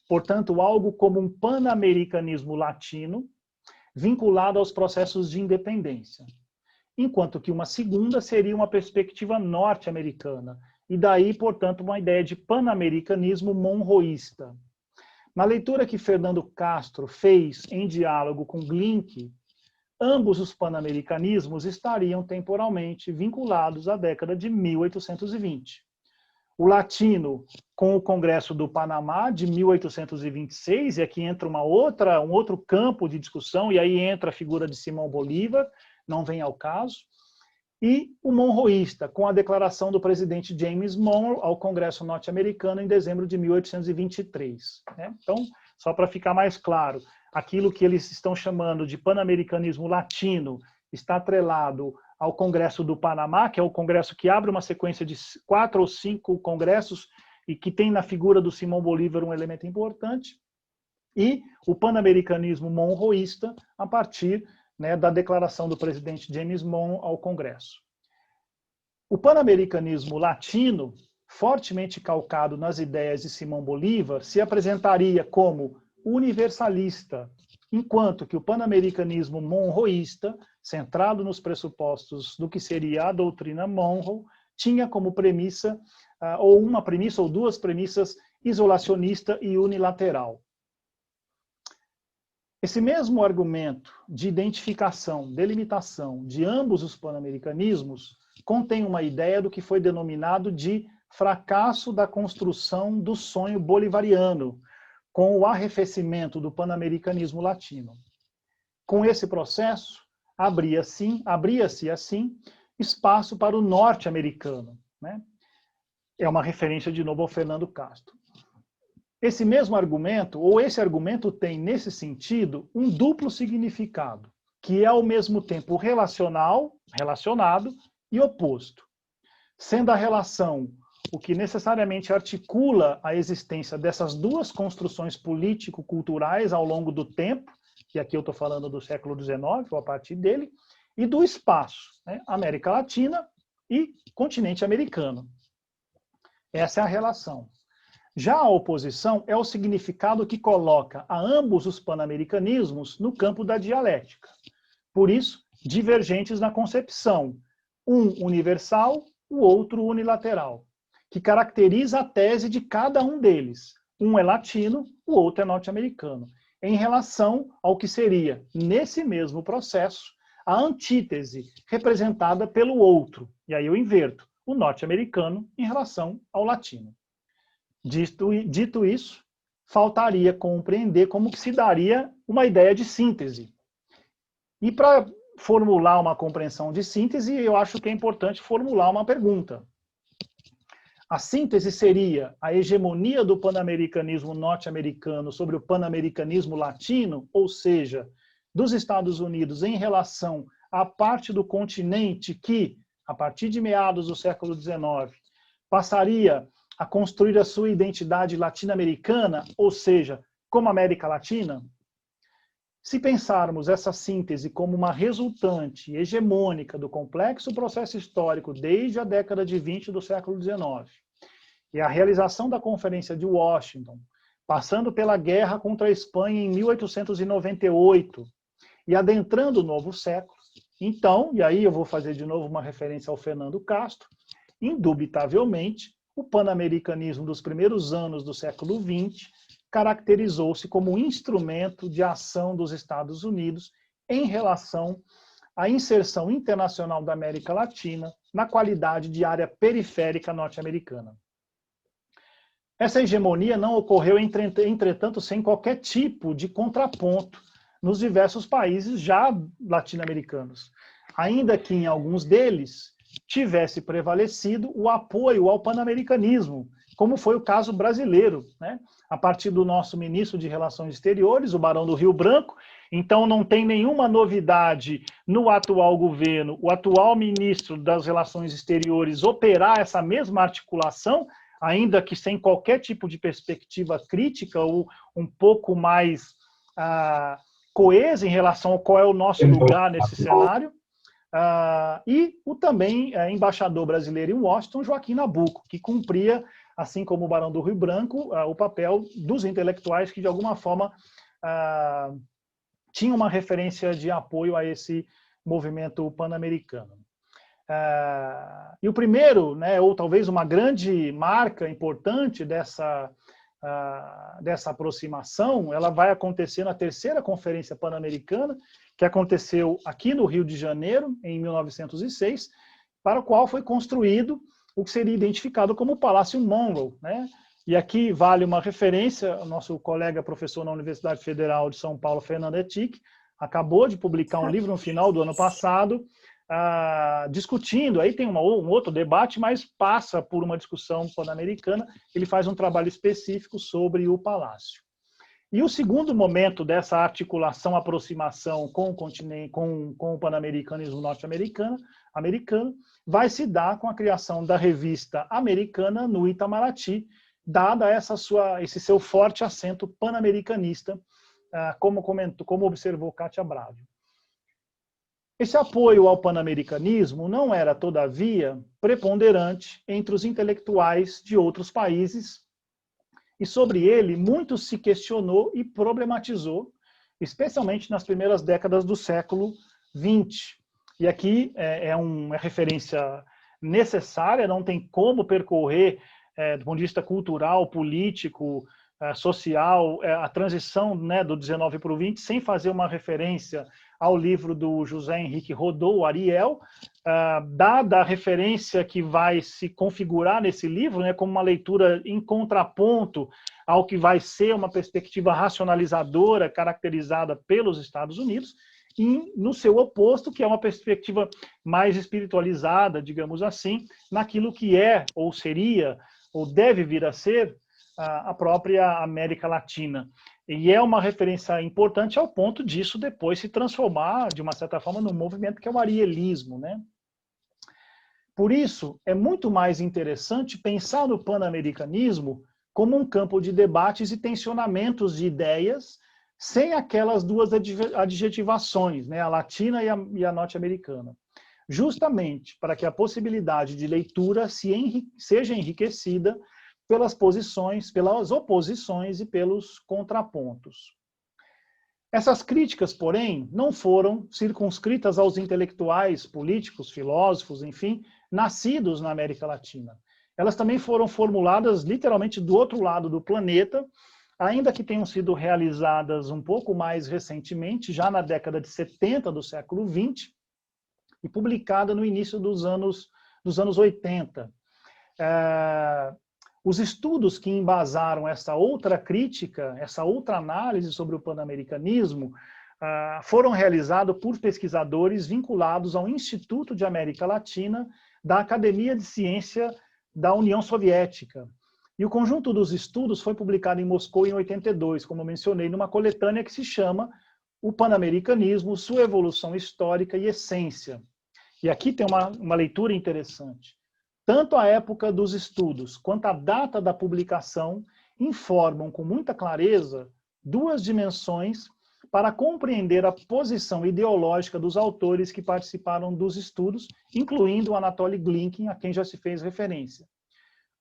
Speaker 2: portanto, algo como um panamericanismo latino, vinculado aos processos de independência. Enquanto que uma segunda seria uma perspectiva norte-americana, e daí, portanto, uma ideia de panamericanismo monroísta. Na leitura que Fernando Castro fez em diálogo com Glinkin, ambos os panamericanismos estariam temporalmente vinculados à década de 1820. O latino com o Congresso do Panamá, de 1826, e aqui entra um outro campo de discussão, e aí entra a figura de Simão Bolívar, não vem ao caso, e o monroísta, com a declaração do presidente James Monroe ao Congresso norte-americano em dezembro de 1823. Então, só para ficar mais claro, aquilo que eles estão chamando de panamericanismo latino está atrelado ao Congresso do Panamá, que é o congresso que abre uma sequência de 4 ou 5 congressos e que tem na figura do Simão Bolívar um elemento importante, e o panamericanismo monroísta a partir, né, da declaração do presidente James Monroe ao Congresso. O panamericanismo latino, fortemente calcado nas ideias de Simão Bolívar, se apresentaria como universalista, enquanto que o panamericanismo monroísta, centrado nos pressupostos do que seria a doutrina Monroe, tinha como premissa, ou uma premissa ou duas premissas, isolacionista e unilateral. Esse mesmo argumento de identificação, delimitação de ambos os panamericanismos contém uma ideia do que foi denominado de fracasso da construção do sonho bolivariano, com o arrefecimento do panamericanismo latino. Com esse processo, abria-se assim espaço para o norte-americano, né? É uma referência de novo ao Fernando Castro. Esse mesmo argumento, ou esse argumento tem, nesse sentido, um duplo significado, que é ao mesmo tempo relacionado e oposto. Sendo a relação o que necessariamente articula a existência dessas duas construções político-culturais ao longo do tempo, e aqui eu estou falando do século XIX, ou a partir dele, e do espaço, né? América Latina e continente americano. Essa é a relação. Já a oposição é o significado que coloca a ambos os panamericanismos no campo da dialética. Por isso, divergentes na concepção, um universal, o outro unilateral, que caracteriza a tese de cada um deles. Um é latino, o outro é norte-americano, em relação ao que seria, nesse mesmo processo, a antítese representada pelo outro. E aí eu inverto, o norte-americano em relação ao latino. Dito isso, faltaria compreender como que se daria uma ideia de síntese. E para formular uma compreensão de síntese, eu acho que é importante formular uma pergunta. A síntese seria a hegemonia do panamericanismo norte-americano sobre o panamericanismo latino, ou seja, dos Estados Unidos em relação à parte do continente que, a partir de meados do século XIX, passaria a construir a sua identidade latino-americana, ou seja, como América Latina. Se pensarmos essa síntese como uma resultante hegemônica do complexo processo histórico desde a década de 20 do século XIX, e a realização da Conferência de Washington, passando pela guerra contra a Espanha em 1898, e adentrando o novo século, então, e aí eu vou fazer de novo uma referência ao Fernando Castro, indubitavelmente, o panamericanismo dos primeiros anos do século XX caracterizou-se como instrumento de ação dos Estados Unidos em relação à inserção internacional da América Latina na qualidade de área periférica norte-americana. Essa hegemonia não ocorreu, entretanto, sem qualquer tipo de contraponto nos diversos países já latino-americanos, ainda que em alguns deles tivesse prevalecido o apoio ao panamericanismo, como foi o caso brasileiro, né? A partir do nosso ministro de Relações Exteriores, o Barão do Rio Branco. Então não tem nenhuma novidade no atual governo, o atual ministro das Relações Exteriores operar essa mesma articulação, ainda que sem qualquer tipo de perspectiva crítica ou um pouco mais coesa em relação ao qual é o nosso lugar nesse cenário. E o também embaixador brasileiro em Washington, Joaquim Nabuco, que cumpria, assim como o Barão do Rio Branco, o papel dos intelectuais que, de alguma forma, tinham uma referência de apoio a esse movimento pan-americano. E o primeiro, né, ou talvez uma grande marca importante dessa aproximação, ela vai acontecer na terceira Conferência Pan-Americana, que aconteceu aqui no Rio de Janeiro, em 1906, para o qual foi construído o que seria identificado como o Palácio Monroe, né? E aqui vale uma referência, o nosso colega professor na Universidade Federal de São Paulo, Fernando Etich, acabou de publicar um livro no final do ano passado, discutindo, aí tem um outro debate, mas passa por uma discussão pan-americana, ele faz um trabalho específico sobre o Palácio. E o segundo momento dessa articulação, aproximação com o continente, com o pan-americanismo norte-americano, vai se dar com a criação da revista americana no Itamaraty, dada esse seu forte acento pan-americanista, como observou Kátia Bravio. Esse apoio ao pan-americanismo não era, todavia, preponderante entre os intelectuais de outros países, e sobre ele muito se questionou e problematizou, especialmente nas primeiras décadas do século XX. E aqui é uma referência necessária, não tem como percorrer, do ponto de vista cultural, político, social, a transição, né, do 19 para o 20, sem fazer uma referência ao livro do José Henrique Rodot, Ariel, dada a referência que vai se configurar nesse livro, né, como uma leitura em contraponto ao que vai ser uma perspectiva racionalizadora caracterizada pelos Estados Unidos, e no seu oposto, que é uma perspectiva mais espiritualizada, digamos assim, naquilo que é, ou seria, ou deve vir a ser, a própria América Latina. E é uma referência importante ao ponto disso depois se transformar, de uma certa forma, num movimento que é o arielismo, né? Por isso, é muito mais interessante pensar no pan-americanismo como um campo de debates e tensionamentos de ideias, sem aquelas duas adjetivações, né? A latina e a norte-americana. Justamente para que a possibilidade de leitura seja enriquecida pelas posições, pelas oposições e pelos contrapontos. Essas críticas, porém, não foram circunscritas aos intelectuais, políticos, filósofos, enfim, nascidos na América Latina. Elas também foram formuladas literalmente do outro lado do planeta, ainda que tenham sido realizadas um pouco mais recentemente, já na década de 70 do século XX, e publicada no início dos anos 80. Os estudos que embasaram essa outra crítica, essa outra análise sobre o pan-americanismo, foram realizados por pesquisadores vinculados ao Instituto de América Latina da Academia de Ciência da União Soviética. E o conjunto dos estudos foi publicado em Moscou em 82, como eu mencionei, numa coletânea que se chama O Pan-Americanismo, Sua Evolução Histórica e Essência. E aqui tem uma leitura interessante. Tanto a época dos estudos quanto a data da publicação informam com muita clareza duas dimensões para compreender a posição ideológica dos autores que participaram dos estudos, incluindo Anatoly Glinkin, a quem já se fez referência.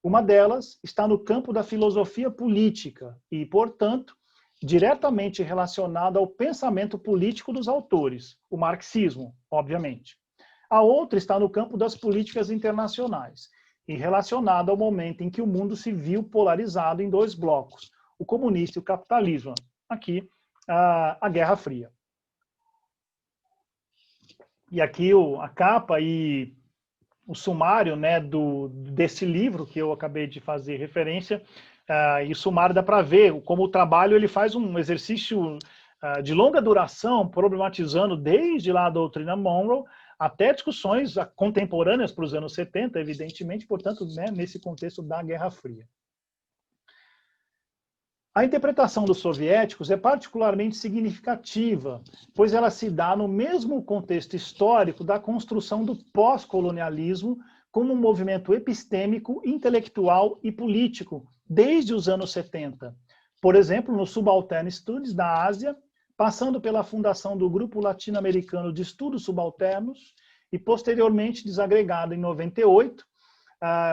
Speaker 2: Uma delas está no campo da filosofia política e, portanto, diretamente relacionada ao pensamento político dos autores, o marxismo, obviamente. A outra está no campo das políticas internacionais e relacionada ao momento em que o mundo se viu polarizado em dois blocos, o comunista e o capitalismo. Aqui, a Guerra Fria. E aqui a capa e o sumário, né, desse livro que eu acabei de fazer referência, e o sumário dá para ver como o trabalho ele faz um exercício de longa duração, problematizando desde lá a doutrina Monroe até discussões contemporâneas para os anos 70, evidentemente, portanto, né, nesse contexto da Guerra Fria. A interpretação dos soviéticos é particularmente significativa, pois ela se dá no mesmo contexto histórico da construção do pós-colonialismo como um movimento epistêmico, intelectual e político, desde os anos 70. Por exemplo, no Subaltern Studies da Ásia, passando pela fundação do Grupo Latino-Americano de Estudos Subalternos e posteriormente desagregado em 98,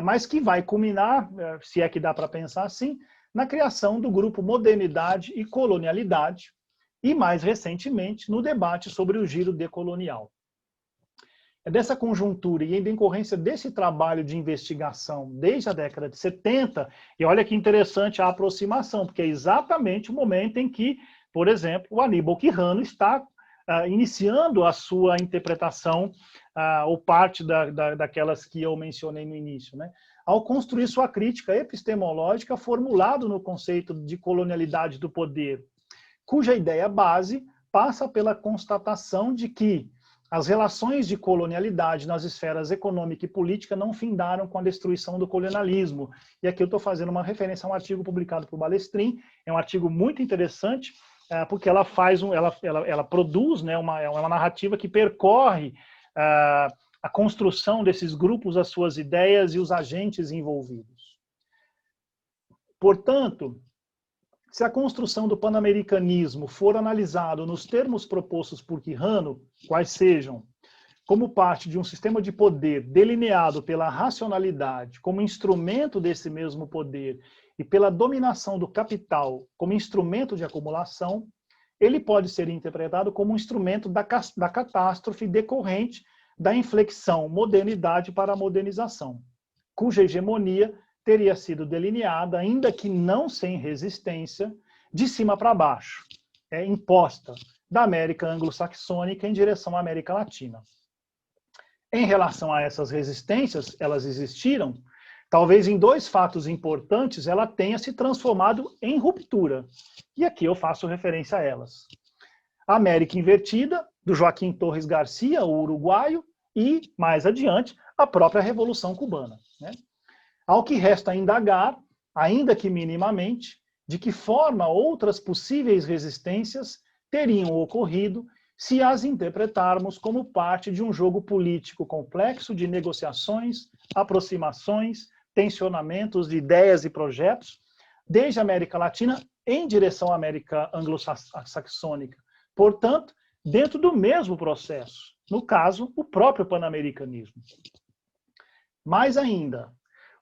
Speaker 2: mas que vai culminar, se é que dá para pensar assim, na criação do grupo Modernidade e Colonialidade e, mais recentemente, no debate sobre o giro decolonial. É dessa conjuntura e em decorrência desse trabalho de investigação desde a década de 70, e olha que interessante a aproximação, porque é exatamente o momento em que, por exemplo, o Aníbal Quijano está iniciando a sua interpretação, ou parte daquelas que eu mencionei no início, né? Ao construir sua crítica epistemológica formulado no conceito de colonialidade do poder, cuja ideia base passa pela constatação de que as relações de colonialidade nas esferas econômica e política não findaram com a destruição do colonialismo. E aqui eu estou fazendo uma referência a um artigo publicado por Balestrin, é um artigo muito interessante, porque ela produz, né, uma narrativa que percorre a construção desses grupos, as suas ideias e os agentes envolvidos. Portanto, se a construção do panamericanismo for analisado nos termos propostos por Quijano, quais sejam, como parte de um sistema de poder delineado pela racionalidade como instrumento desse mesmo poder e pela dominação do capital como instrumento de acumulação, ele pode ser interpretado como um instrumento da catástrofe decorrente da inflexão modernidade para a modernização, cuja hegemonia teria sido delineada, ainda que não sem resistência, de cima para baixo, imposta da América anglo-saxônica em direção à América Latina. Em relação a essas resistências, elas existiram, talvez em dois fatos importantes ela tenha se transformado em ruptura, e aqui eu faço referência a elas. A América Invertida, do Joaquim Torres Garcia, o uruguaio, e, mais adiante, a própria Revolução Cubana, né? Ao que resta indagar, ainda que minimamente, de que forma outras possíveis resistências teriam ocorrido se as interpretarmos como parte de um jogo político complexo de negociações, aproximações, tensionamentos de ideias e projetos, desde a América Latina em direção à América anglo-saxônica. Portanto, dentro do mesmo processo, no caso, o próprio panamericanismo. Mais ainda,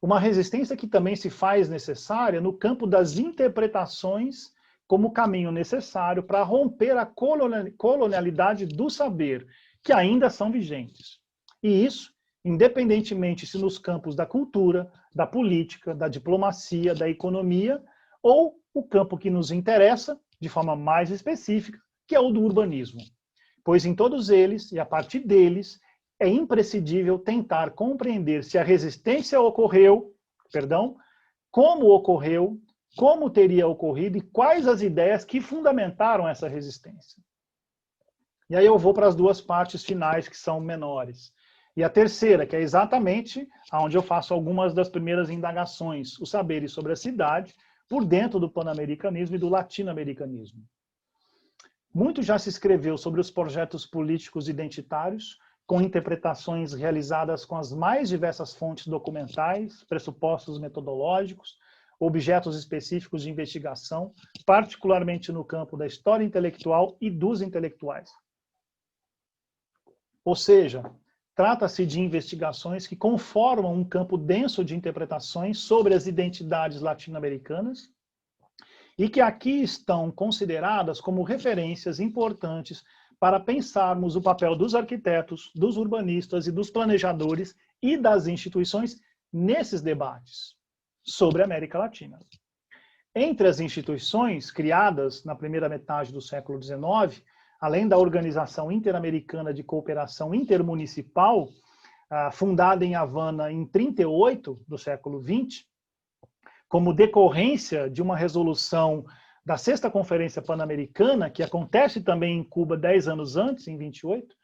Speaker 2: uma resistência que também se faz necessária no campo das interpretações como caminho necessário para romper a colonialidade do saber, que ainda são vigentes. E isso, independentemente se nos campos da cultura, da política, da diplomacia, da economia, ou o campo que nos interessa, de forma mais específica, que é o do urbanismo. Pois em todos eles, e a partir deles, é imprescindível tentar compreender se a resistência ocorreu, como ocorreu, como teria ocorrido e quais as ideias que fundamentaram essa resistência. E aí eu vou para as duas partes finais, que são menores. E a terceira, que é exatamente onde eu faço algumas das primeiras indagações, os saberes sobre a cidade, por dentro do pan-americanismo e do latino-americanismo. Muito já se escreveu sobre os projetos políticos identitários, com interpretações realizadas com as mais diversas fontes documentais, pressupostos metodológicos, objetos específicos de investigação, particularmente no campo da história intelectual e dos intelectuais. Ou seja, trata-se de investigações que conformam um campo denso de interpretações sobre as identidades latino-americanas e que aqui estão consideradas como referências importantes para pensarmos o papel dos arquitetos, dos urbanistas e dos planejadores e das instituições nesses debates sobre a América Latina. Entre as instituições criadas na primeira metade do século XIX, além da Organização Interamericana de Cooperação Intermunicipal, fundada em Havana em 1938 do século XX, como decorrência de uma resolução da Sexta Conferência Pan-Americana, que acontece também em Cuba 10 anos antes, em 28,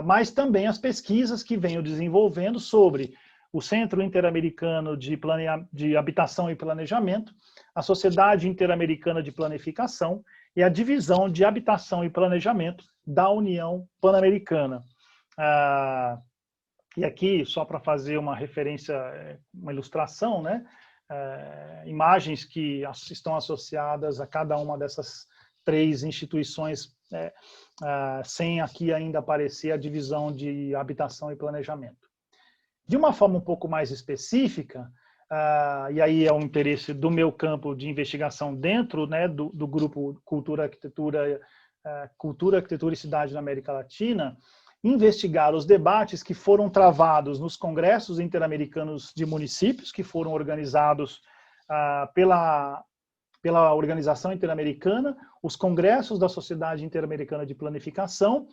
Speaker 2: mas também as pesquisas que venho desenvolvendo sobre o Centro Interamericano de Habitação e Planejamento, a Sociedade Interamericana de Planificação e a Divisão de Habitação e Planejamento da União Pan-Americana. E aqui, só para fazer uma referência, uma ilustração, né? Imagens que estão associadas a cada uma dessas três instituições, sem aqui ainda aparecer a Divisão de Habitação e Planejamento. De uma forma um pouco mais específica, e aí é um interesse do meu campo de investigação dentro, né, do grupo Cultura, Arquitetura e Cidade na América Latina, investigar os debates que foram travados nos congressos interamericanos de municípios, que foram organizados pela Organização Interamericana, os congressos da Sociedade Interamericana de Planificação,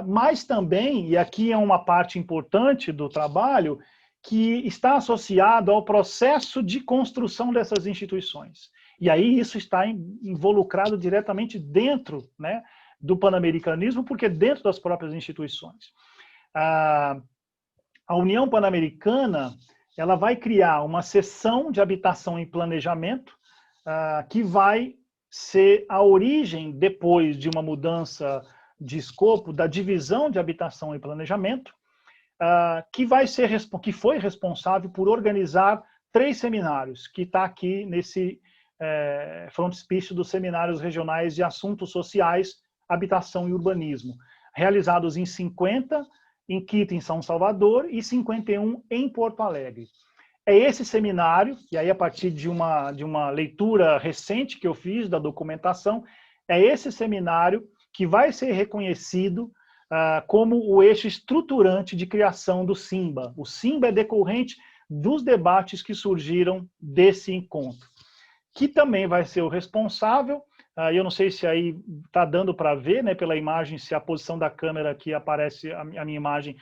Speaker 2: mas também, e aqui é uma parte importante do trabalho, que está associado ao processo de construção dessas instituições. E aí isso está involucrado diretamente dentro, né, do pan-americanismo, porque dentro das próprias instituições. A União Pan-Americana, ela vai criar uma seção de habitação e planejamento, que vai ser a origem, depois de uma mudança de escopo, da divisão de habitação e planejamento, que foi responsável por organizar 3 seminários, que está aqui nesse frontispício dos Seminários Regionais de Assuntos Sociais, Habitação e Urbanismo, realizados em 50, em Quito, em São Salvador, e 51 em Porto Alegre. É esse seminário, e aí a partir de uma leitura recente que eu fiz da documentação, é esse seminário que vai ser reconhecido como o eixo estruturante de criação do SIMBA. O SIMBA é decorrente dos debates que surgiram desse encontro, que também vai ser o responsável, eu não sei se aí está dando para ver, né, pela imagem, se a posição da câmera aqui aparece a minha imagem,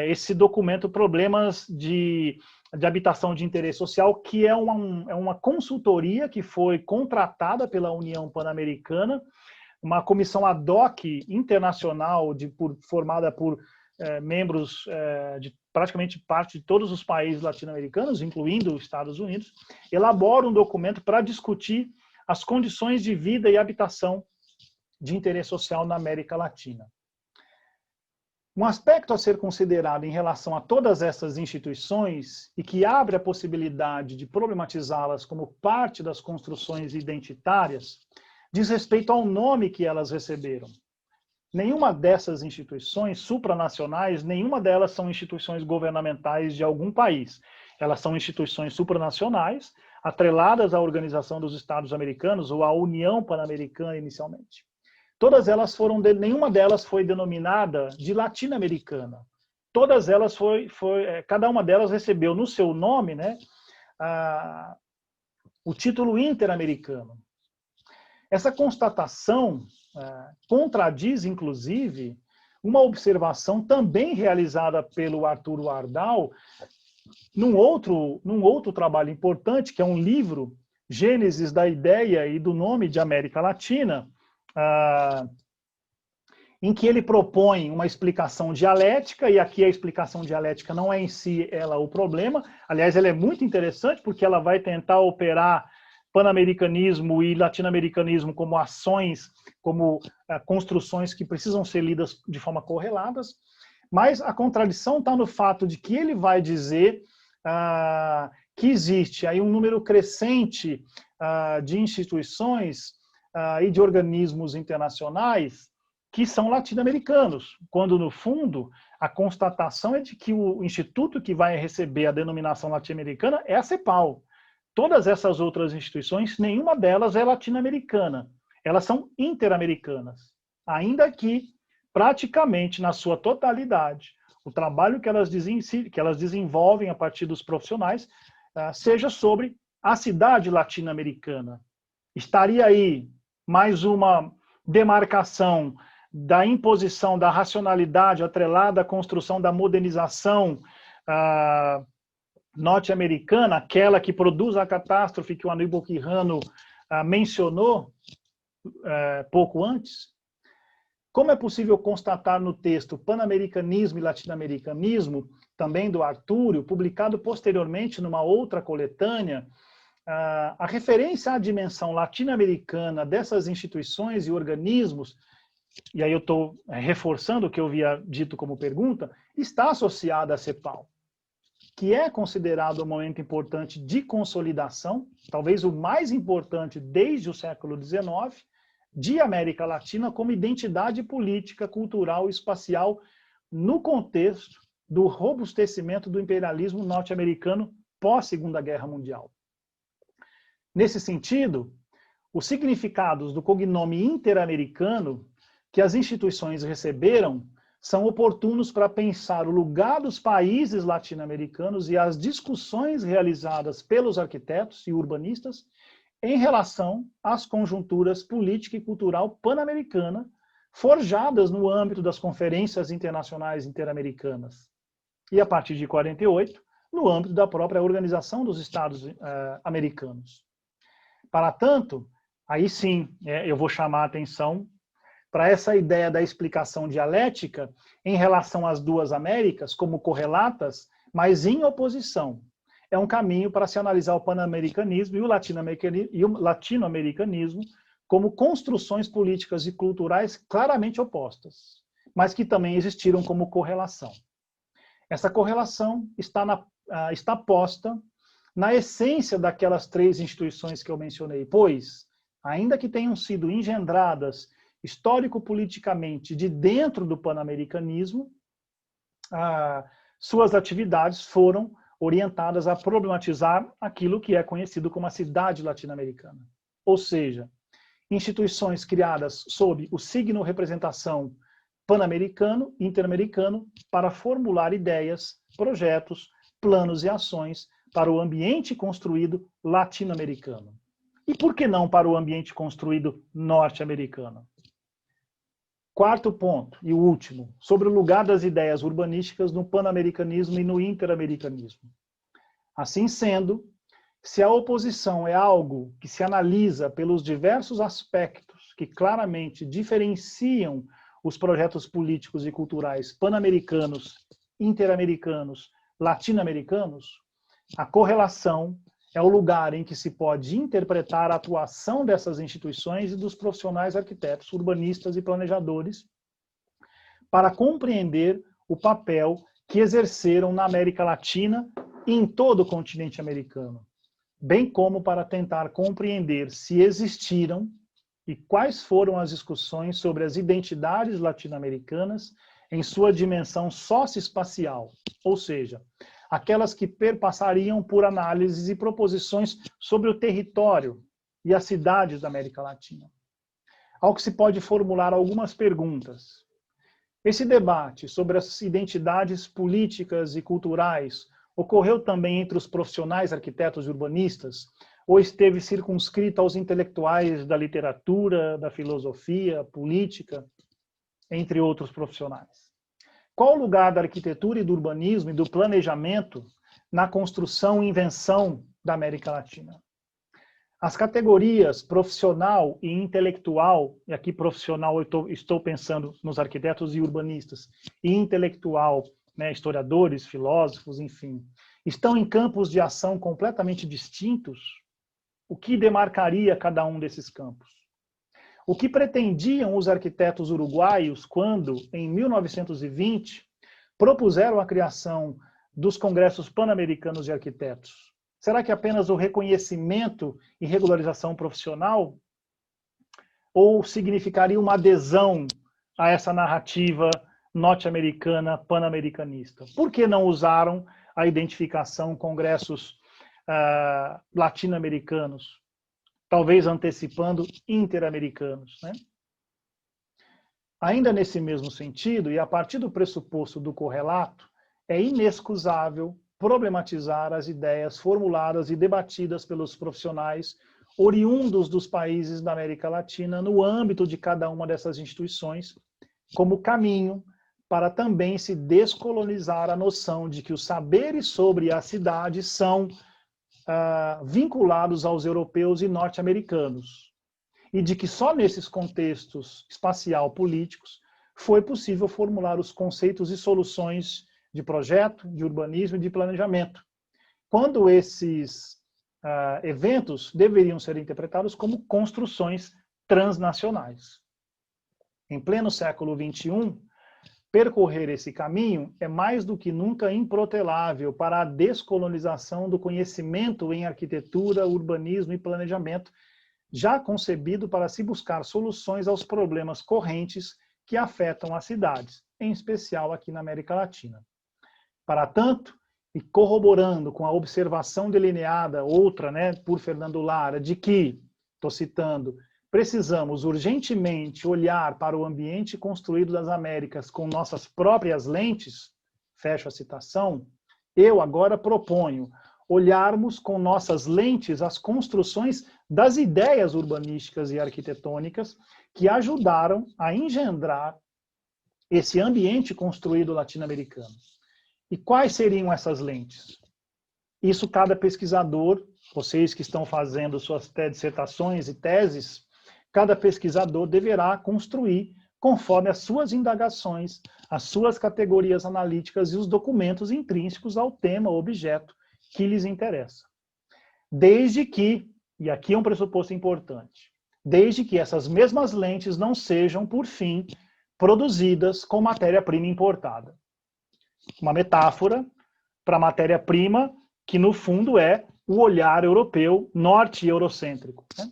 Speaker 2: esse documento Problemas de Habitação de Interesse Social, que é uma consultoria que foi contratada pela União Pan-Americana, uma comissão ad hoc internacional formada por membros de praticamente parte de todos os países latino-americanos, incluindo os Estados Unidos, elabora um documento para discutir as condições de vida e habitação de interesse social na América Latina. Um aspecto a ser considerado em relação a todas essas instituições e que abre a possibilidade de problematizá-las como parte das construções identitárias diz respeito ao nome que elas receberam. Nenhuma dessas instituições supranacionais, nenhuma delas são instituições governamentais de algum país. Elas são instituições supranacionais, atreladas à Organização dos Estados Americanos, ou à União Pan-Americana inicialmente. Todas elas nenhuma delas foi denominada de latino-americana. Todas elas cada uma delas recebeu no seu nome, né, o título interamericano. Essa constatação contradiz, inclusive, uma observação também realizada pelo Arthur Wardau num outro trabalho importante, que é um livro, Gênesis da Ideia e do Nome de América Latina, em que ele propõe uma explicação dialética, e aqui a explicação dialética não é em si ela o problema, aliás, ela é muito interessante porque ela vai tentar operar pan-americanismo e latino-americanismo como ações, como construções que precisam ser lidas de forma correlatas, mas a contradição está no fato de que ele vai dizer que existe aí um número crescente de instituições e de organismos internacionais que são latino-americanos, quando, no fundo, a constatação é de que o instituto que vai receber a denominação latino-americana é a CEPAL. Todas essas outras instituições, nenhuma delas é latino-americana. Elas são interamericanas. Ainda que, praticamente, na sua totalidade, o trabalho que elas desenvolvem a partir dos profissionais seja sobre a cidade latino-americana. Estaria aí mais uma demarcação da imposição da racionalidade atrelada à construção da modernização norte-americana, aquela que produz a catástrofe que o Aníbal Quijano mencionou pouco antes. Como é possível constatar no texto Pan-Americanismo e Latino-Americanismo, também do Artúrio, publicado posteriormente numa outra coletânea, a referência à dimensão latino-americana dessas instituições e organismos, e aí eu estou reforçando o que eu havia dito como pergunta, está associada à CEPAL, que é considerado um momento importante de consolidação, talvez o mais importante desde o século XIX, de América Latina como identidade política, cultural e espacial no contexto do robustecimento do imperialismo norte-americano pós-Segunda Guerra Mundial. Nesse sentido, os significados do cognome interamericano que as instituições receberam são oportunos para pensar o lugar dos países latino-americanos e as discussões realizadas pelos arquitetos e urbanistas em relação às conjunturas política e cultural pan-americana forjadas no âmbito das conferências internacionais interamericanas. E, a partir de 48, no âmbito da própria Organização dos Estados Americanos. Para tanto, aí sim, eu vou chamar a atenção para essa ideia da explicação dialética em relação às duas Américas como correlatas, mas em oposição. É um caminho para se analisar o pan-americanismo e o latino-americanismo como construções políticas e culturais claramente opostas, mas que também existiram como correlação. Essa correlação está posta na essência daquelas três instituições que eu mencionei, pois, ainda que tenham sido engendradas histórico-politicamente de dentro do pan-americanismo, suas atividades foram orientadas a problematizar aquilo que é conhecido como a cidade latino-americana. Ou seja, instituições criadas sob o signo representação pan-americano, interamericano, para formular ideias, projetos, planos e ações para o ambiente construído latino-americano. E por que não para o ambiente construído norte-americano? Quarto ponto, e o último, sobre o lugar das ideias urbanísticas no pan-americanismo e no interamericanismo. Assim sendo, se a oposição é algo que se analisa pelos diversos aspectos que claramente diferenciam os projetos políticos e culturais pan-americanos, interamericanos, latino-americanos, a correlação é o lugar em que se pode interpretar a atuação dessas instituições e dos profissionais arquitetos, urbanistas e planejadores para compreender o papel que exerceram na América Latina e em todo o continente americano, bem como para tentar compreender se existiram e quais foram as discussões sobre as identidades latino-americanas em sua dimensão socioespacial, ou seja, aquelas que perpassariam por análises e proposições sobre o território e as cidades da América Latina. Ao que se pode formular algumas perguntas. Esse debate sobre as identidades políticas e culturais ocorreu também entre os profissionais arquitetos e urbanistas, ou esteve circunscrito aos intelectuais da literatura, da filosofia, política, entre outros profissionais? Qual o lugar da arquitetura e do urbanismo e do planejamento na construção e invenção da América Latina? As categorias profissional e intelectual, e aqui profissional eu estou pensando nos arquitetos e urbanistas, e intelectual, né, historiadores, filósofos, enfim, estão em campos de ação completamente distintos. O que demarcaria cada um desses campos? O que pretendiam os arquitetos uruguaios quando, em 1920, propuseram a criação dos Congressos Pan-Americanos de Arquitetos? Será que apenas o reconhecimento e regularização profissional? Ou significaria uma adesão a essa narrativa norte-americana, pan-americanista? Por que não usaram a identificação congressos latino-americanos? Talvez antecipando interamericanos, né? Ainda nesse mesmo sentido, e a partir do pressuposto do correlato, é inexcusável problematizar as ideias formuladas e debatidas pelos profissionais oriundos dos países da América Latina no âmbito de cada uma dessas instituições, como caminho para também se descolonizar a noção de que os saberes sobre a cidade são vinculados aos europeus e norte-americanos, e de que só nesses contextos espacial-políticos foi possível formular os conceitos e soluções de projeto, de urbanismo e de planejamento, quando esses eventos deveriam ser interpretados como construções transnacionais. Em pleno século XXI, percorrer esse caminho é mais do que nunca improtelável para a descolonização do conhecimento em arquitetura, urbanismo e planejamento, já concebido para se buscar soluções aos problemas correntes que afetam as cidades, em especial aqui na América Latina. Para tanto, e corroborando com a observação delineada, outra, né, por Fernando Lara, de que, estou citando, precisamos urgentemente olhar para o ambiente construído das Américas com nossas próprias lentes, fecho a citação, eu agora proponho olharmos com nossas lentes as construções das ideias urbanísticas e arquitetônicas que ajudaram a engendrar esse ambiente construído latino-americano. E quais seriam essas lentes? Isso cada pesquisador, vocês que estão fazendo suas dissertações e teses, cada pesquisador deverá construir conforme as suas indagações, as suas categorias analíticas e os documentos intrínsecos ao tema ou objeto que lhes interessa. Desde que, e aqui é um pressuposto importante, desde que essas mesmas lentes não sejam, por fim, produzidas com matéria-prima importada. Uma metáfora para matéria-prima que, no fundo, é o olhar europeu norte-eurocêntrico, né?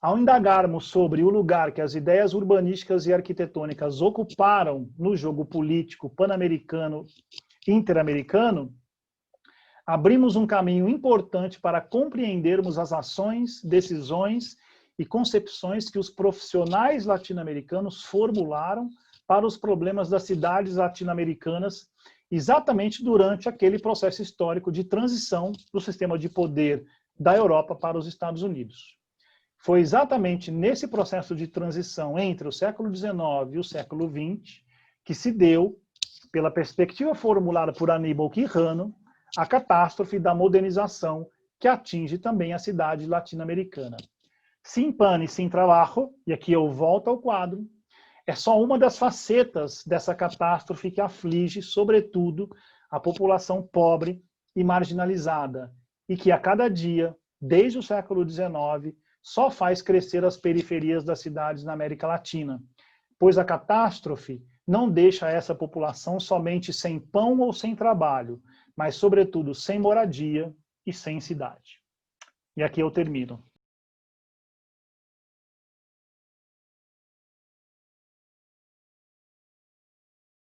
Speaker 2: Ao indagarmos sobre o lugar que as ideias urbanísticas e arquitetônicas ocuparam no jogo político pan-americano e interamericano, abrimos um caminho importante para compreendermos as ações, decisões e concepções que os profissionais latino-americanos formularam para os problemas das cidades latino-americanas exatamente durante aquele processo histórico de transição do sistema de poder da Europa para os Estados Unidos. Foi exatamente nesse processo de transição entre o século XIX e o século XX que se deu, pela perspectiva formulada por Aníbal Quijano, a catástrofe da modernização que atinge também a cidade latino-americana. Sin pan e sin trabajo, e aqui eu volto ao quadro, é só uma das facetas dessa catástrofe que aflige, sobretudo, a população pobre e marginalizada, e que a cada dia, desde o século XIX, só faz crescer as periferias das cidades na América Latina, pois a catástrofe não deixa essa população somente sem pão ou sem trabalho, mas, sobretudo, sem moradia e sem cidade. E aqui eu termino.